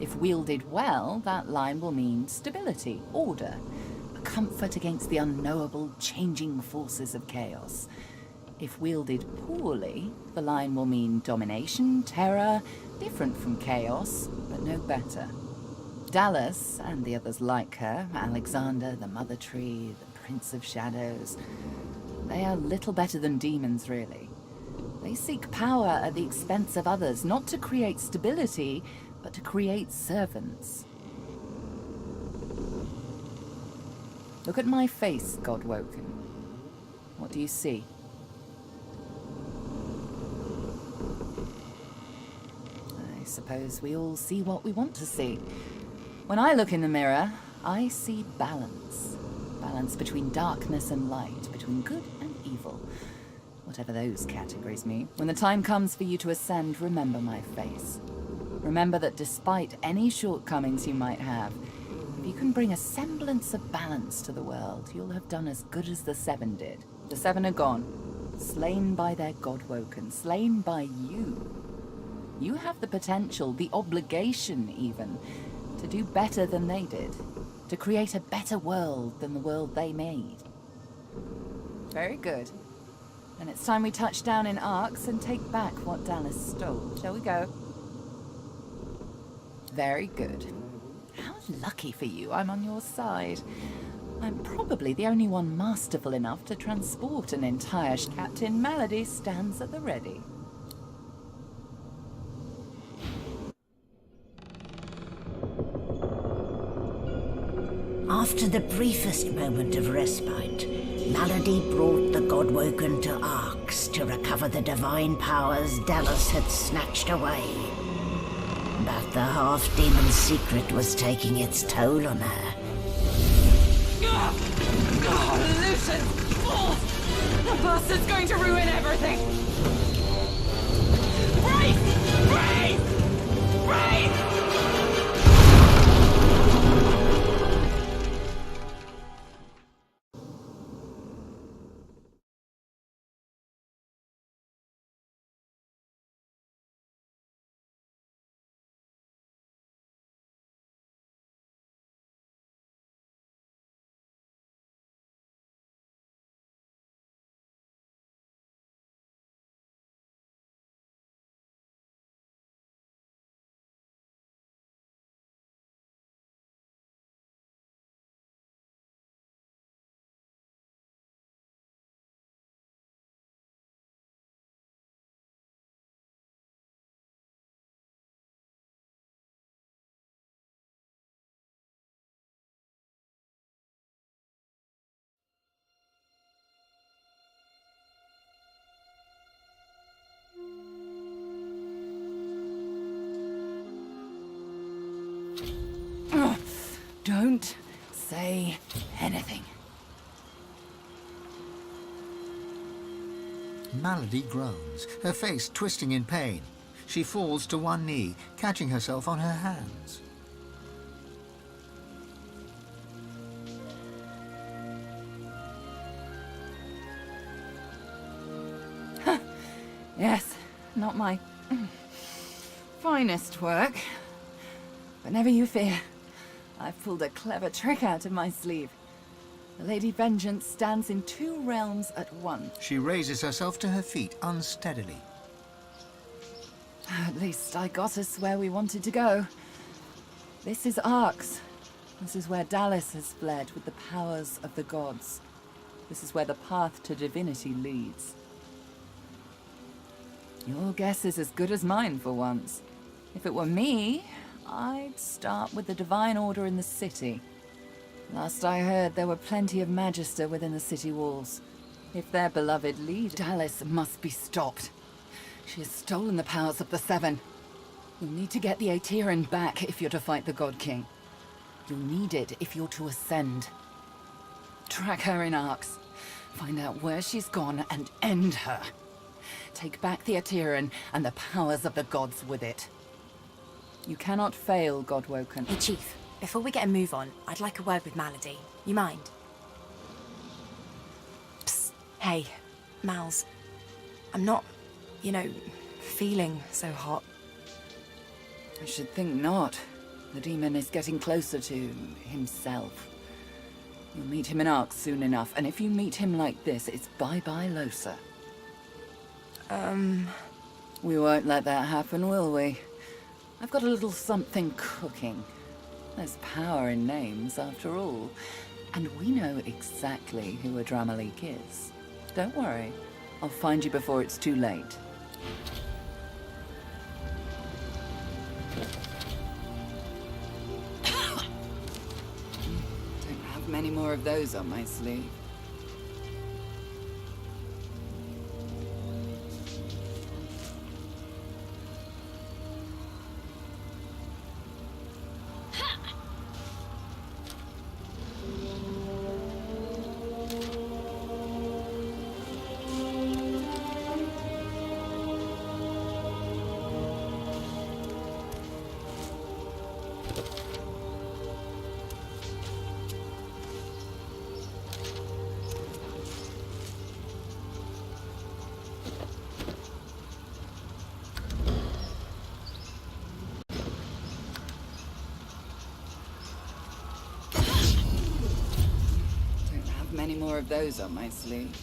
If wielded well, that line will mean stability, order, a comfort against the unknowable, changing forces of chaos. If wielded poorly, the line will mean domination, terror, different from chaos, but no better. Dallas, and the others like her, Alexander, the Mother Tree, the Prince of Shadows, they are little better than demons, really. They seek power at the expense of others, not to create stability, but to create servants. Look at my face, Godwoken. What do you see? I suppose we all see what we want to see. When I look in the mirror, I see balance. Balance between darkness and light, between good and evil. Whatever those categories mean. When the time comes for you to ascend, remember my face. Remember that despite any shortcomings you might have, if you can bring a semblance of balance to the world, you'll have done as good as the Seven did. The Seven are gone, slain by their Godwoken, slain by you. You have the potential, the obligation even, to do better than they did, to create a better world than the world they made. Very good. Then it's time we touch down in Arx and take back what Dallas stole. Shall we go? Very good. How lucky for you I'm on your side. I'm probably the only one masterful enough to transport an entire Captain Malady stands at the ready. After the briefest moment of respite, Malady brought the Godwoken to Arx to recover the divine powers Dallas had snatched away. But the half-demon secret was taking its toll on her. Lucian! Fools! The bastard's going to ruin everything! Brace! Brace! Brace! Don't say anything. Malady groans, her face twisting in pain. She falls to one knee, catching herself on her hands. Yes, not my finest work. But never you fear. I've pulled a clever trick out of my sleeve. The Lady Vengeance stands in two realms at once. She raises herself to her feet unsteadily. At least I got us where we wanted to go. This is Arx. This is where Dallas has fled with the powers of the gods. This is where the path to divinity leads. Your guess is as good as mine for once. If it were me, I'd start with the Divine Order in the city. Last I heard, there were plenty of Magister within the city walls. If their beloved leader, Dallas, must be stopped. She has stolen the powers of the Seven. You'll need to get the Aetherin back if you're to fight the God King. You'll need it if you're to ascend. Track her in Arx. Find out where she's gone and end her. Take back the Aetherin and the powers of the gods with it. You cannot fail, Godwoken. Hey, Chief. Before we get a move on, I'd like a word with Malady. You mind? Psst. Hey, Mals. I'm not, feeling so hot. I should think not. The demon is getting closer to himself. You'll meet him in Arx soon enough, and if you meet him like this, it's bye-bye Losa. We won't let that happen, will we? I've got a little something cooking. There's power in names, after all. And we know exactly who Adramalik is. Don't worry. I'll find you before it's too late. Don't have many more of those on my sleeve. Many more of those on my sleeve.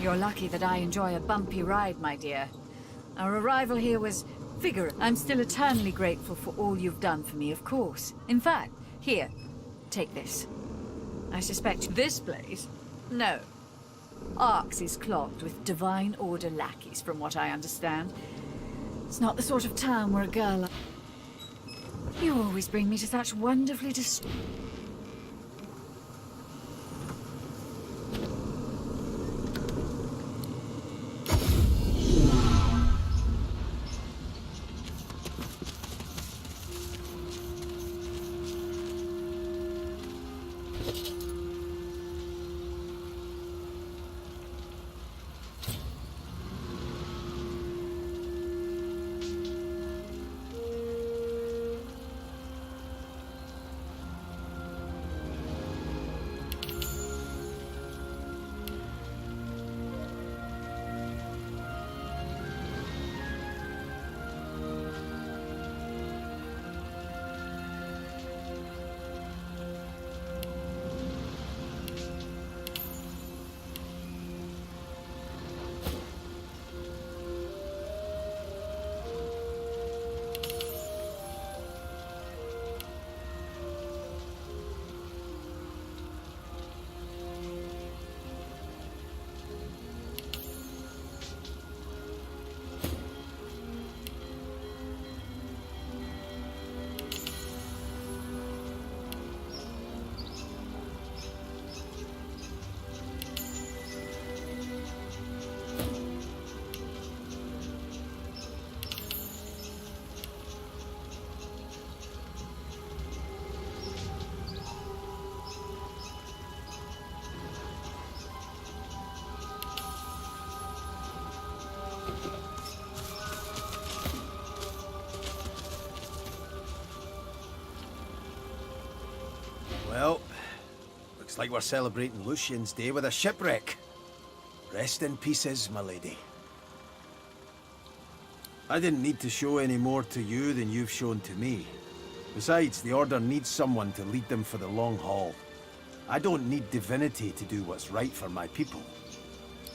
You're lucky that I enjoy a bumpy ride, my dear. Our arrival here was vigorous. I'm still eternally grateful for all you've done for me, of course. In fact, here, take this. I suspect this place? No. Arx is clogged with Divine Order lackeys, from what I understand. It's not the sort of town where a girl... You always bring me to such wonderfully Well, looks like we're celebrating Lucian's Day with a shipwreck. Rest in pieces, my lady. I didn't need to show any more to you than you've shown to me. Besides, the Order needs someone to lead them for the long haul. I don't need Divinity to do what's right for my people.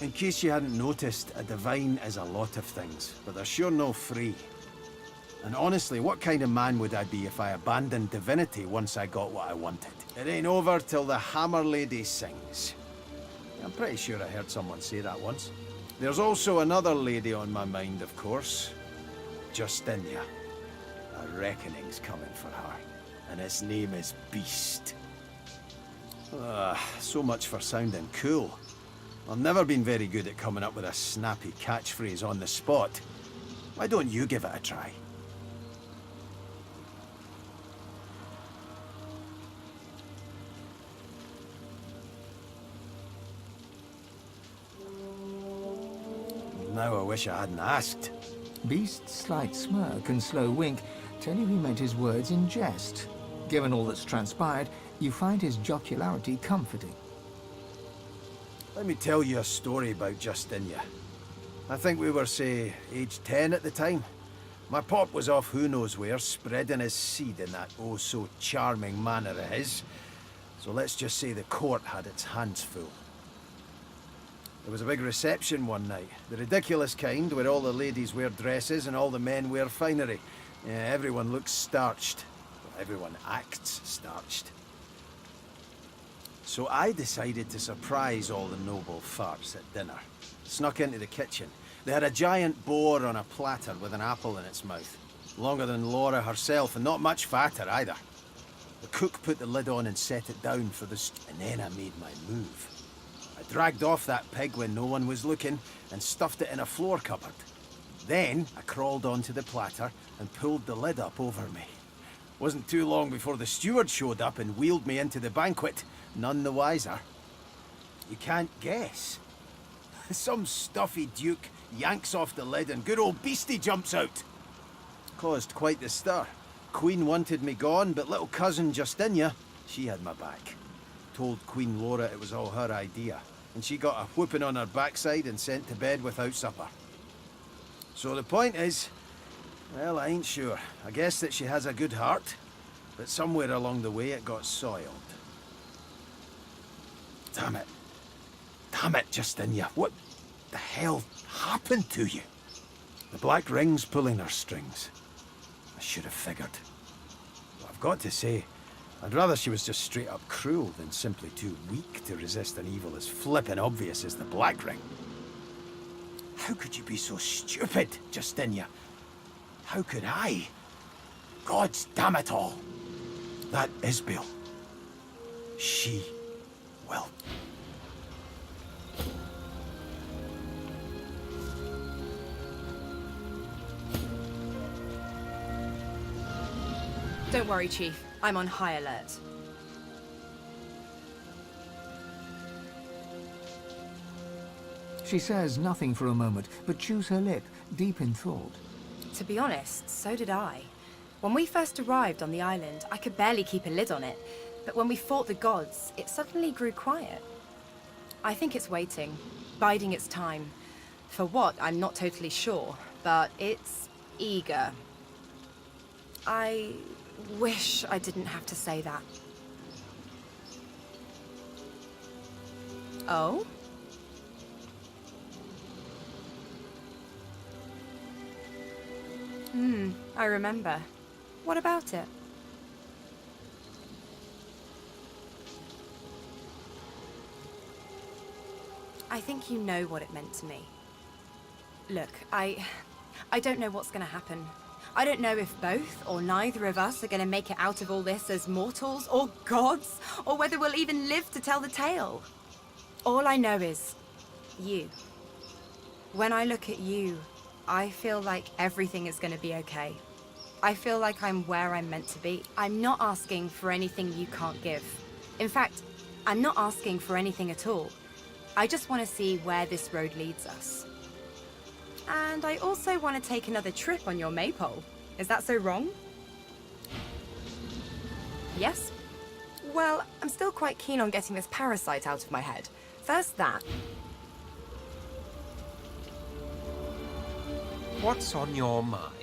In case you hadn't noticed, a Divine is a lot of things, but they're sure no free. And honestly, what kind of man would I be if I abandoned Divinity once I got what I wanted? It ain't over till the Hammer Lady sings. I'm pretty sure I heard someone say that once. There's also another lady on my mind, of course. Justinia. A reckoning's coming for her, and his name is Beast. So much for sounding cool. I've never been very good at coming up with a snappy catchphrase on the spot. Why don't you give it a try? Now I wish I hadn't asked. Beast's slight smirk and slow wink tell you he meant his words in jest. Given all that's transpired, you find his jocularity comforting. Let me tell you a story about Justinia. I think we were, say, age 10 at the time. My pop was off who knows where, spreading his seed in that oh-so-charming manner of his. So let's just say the court had its hands full. There was a big reception one night. The ridiculous kind, where all the ladies wear dresses and all the men wear finery. Yeah, everyone looks starched. Well, everyone acts starched. So I decided to surprise all the noble farts at dinner. Snuck into the kitchen. They had a giant boar on a platter with an apple in its mouth. Longer than Laura herself, and not much fatter either. The cook put the lid on and set it down for the and then I made my move. I dragged off that pig when no one was looking and stuffed it in a floor cupboard. Then I crawled onto the platter and pulled the lid up over me. Wasn't too long before the steward showed up and wheeled me into the banquet, none the wiser. You can't guess. Some stuffy duke yanks off the lid and good old Beastie jumps out. Caused quite the stir. Queen wanted me gone, but little cousin Justinia, she had my back. Told Queen Laura it was all her idea, and she got a whooping on her backside and sent to bed without supper. So the point is, well, I ain't sure. I guess that she has a good heart, but somewhere along the way it got soiled. Damn it. Damn it, Justinia. What the hell happened to you? The Black Ring's pulling our strings. I should have figured. But I've got to say, I'd rather she was just straight up cruel than simply too weak to resist an evil as flippin' obvious as the Black Ring. How could you be so stupid, Justinia? How could I? Gods damn it all! That Isabel. She will. Don't worry, Chief. I'm on high alert. She says nothing for a moment, but chews her lip, deep in thought. To be honest, so did I. When we first arrived on the island, I could barely keep a lid on it. But when we fought the gods, it suddenly grew quiet. I think it's waiting, biding its time. For what, I'm not totally sure, but it's eager. I wish I didn't have to say that. Oh? I remember. What about it? I think you know what it meant to me. Look, I don't know what's gonna happen. I don't know if both or neither of us are gonna make it out of all this as mortals or gods, or whether we'll even live to tell the tale. All I know is you. When I look at you, I feel like everything is gonna be okay. I feel like I'm where I'm meant to be. I'm not asking for anything you can't give. In fact, I'm not asking for anything at all. I just want to see where this road leads us. And I also want to take another trip on your maypole. Is that so wrong? Yes? Well, I'm still quite keen on getting this parasite out of my head. First that. What's on your mind?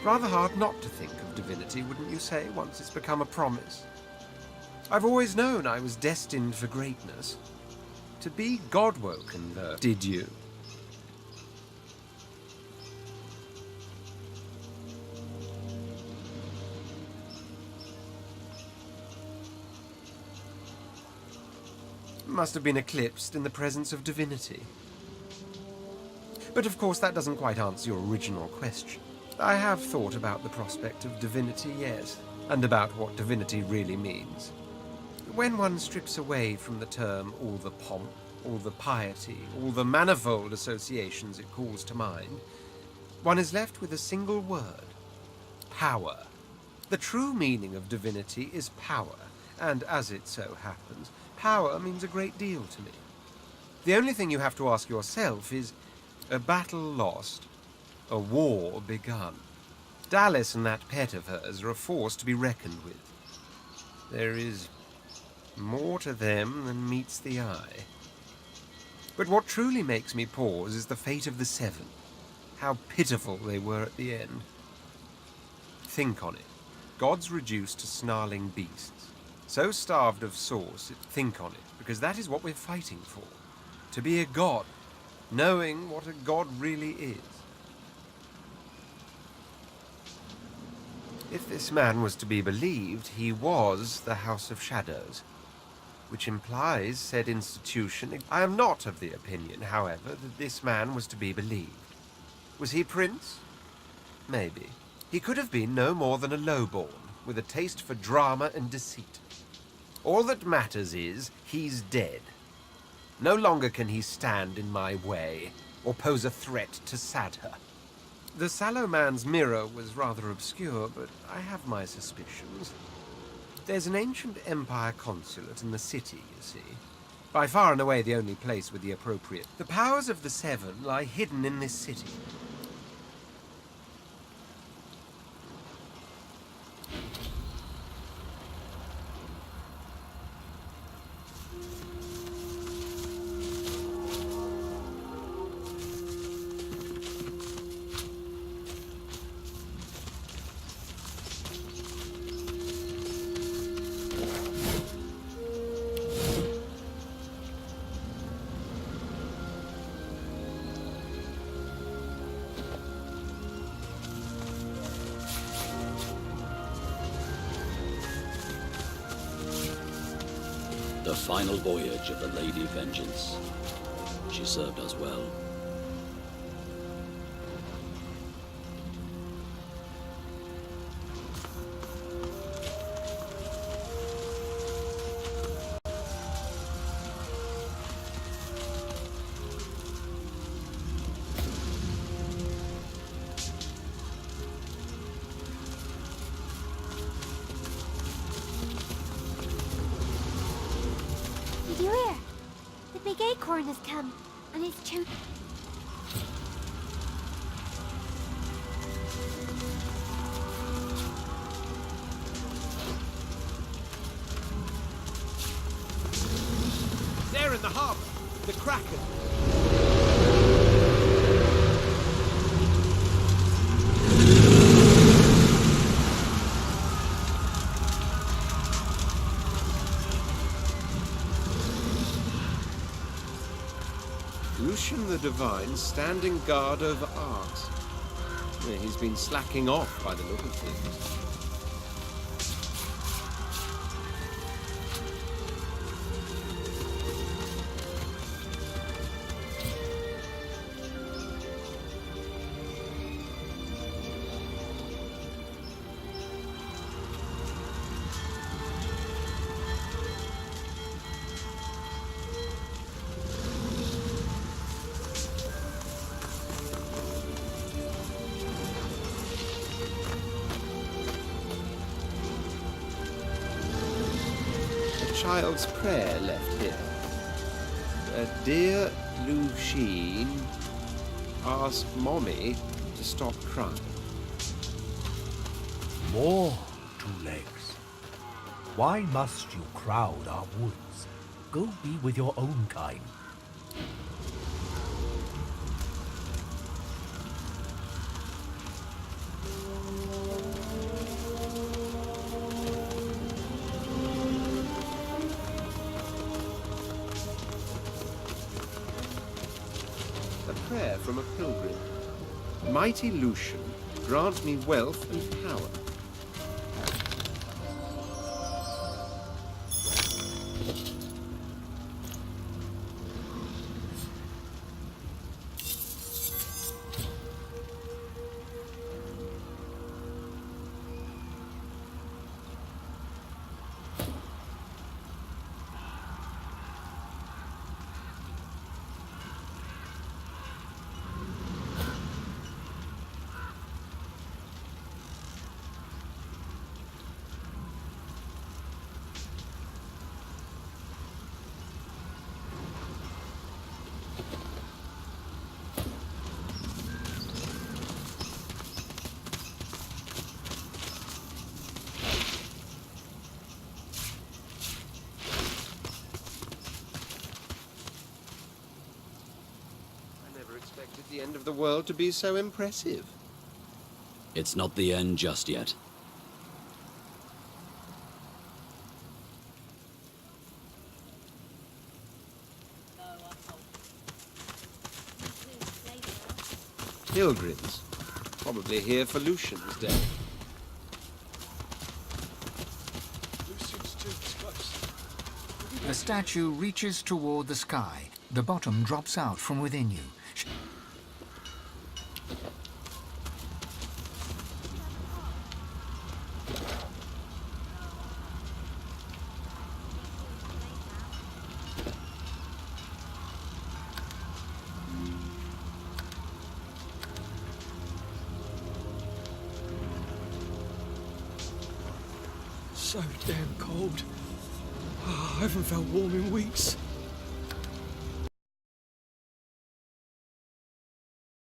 Rather hard not to think of divinity, wouldn't you say, once it's become a promise? I've always known I was destined for greatness. To be God-woken, though. Did you? Must have been eclipsed in the presence of divinity. But of course that doesn't quite answer your original question. I have thought about the prospect of divinity, yes, and about what divinity really means. When one strips away from the term all the pomp, all the piety, all the manifold associations it calls to mind, one is left with a single word: power. The true meaning of divinity is power, and as it so happens, power means a great deal to me. The only thing you have to ask yourself is, a battle lost, a war begun. Dallas and that pet of hers are a force to be reckoned with. There is more to them than meets the eye. But what truly makes me pause is the fate of the Seven. How pitiful they were at the end. Think on it. Gods reduced to snarling beasts. So starved of source, think on it, because that is what we're fighting for. To be a god, knowing what a god really is. If this man was to be believed, he was the House of Shadows, which implies said institution. I am not of the opinion, however, that this man was to be believed. Was he prince? Maybe. He could have been no more than a lowborn, with a taste for drama and deceit. All that matters is, he's dead. No longer can he stand in my way, or pose a threat to Sadher. The sallow man's mirror was rather obscure, but I have my suspicions. There's an ancient Empire consulate in the city, you see. By far and away the only place with the appropriate. The powers of the Seven lie hidden in this city. the final voyage of the Lady Vengeance. She served us well. Did you hear? The big acorn has come, and it's choking. There in the harbor, the Kraken. Lucian the Divine standing guard over Arx. Yeah, he's been slacking off by the look of things. Child's prayer left here. Dear Lucian, ask Mommy to stop crying. More, Two Legs. Why must you crowd our woods? Go be with your own kind. Prayer from a pilgrim. Mighty Lucian, grant me wealth and power. Expected the end of the world to be so impressive. It's not the end just yet. Pilgrims, probably here for Lucian's day. Lucian's tomb is close. The statue reaches toward the sky. The bottom drops out from within you. So damn cold. Oh, I haven't felt warm in weeks.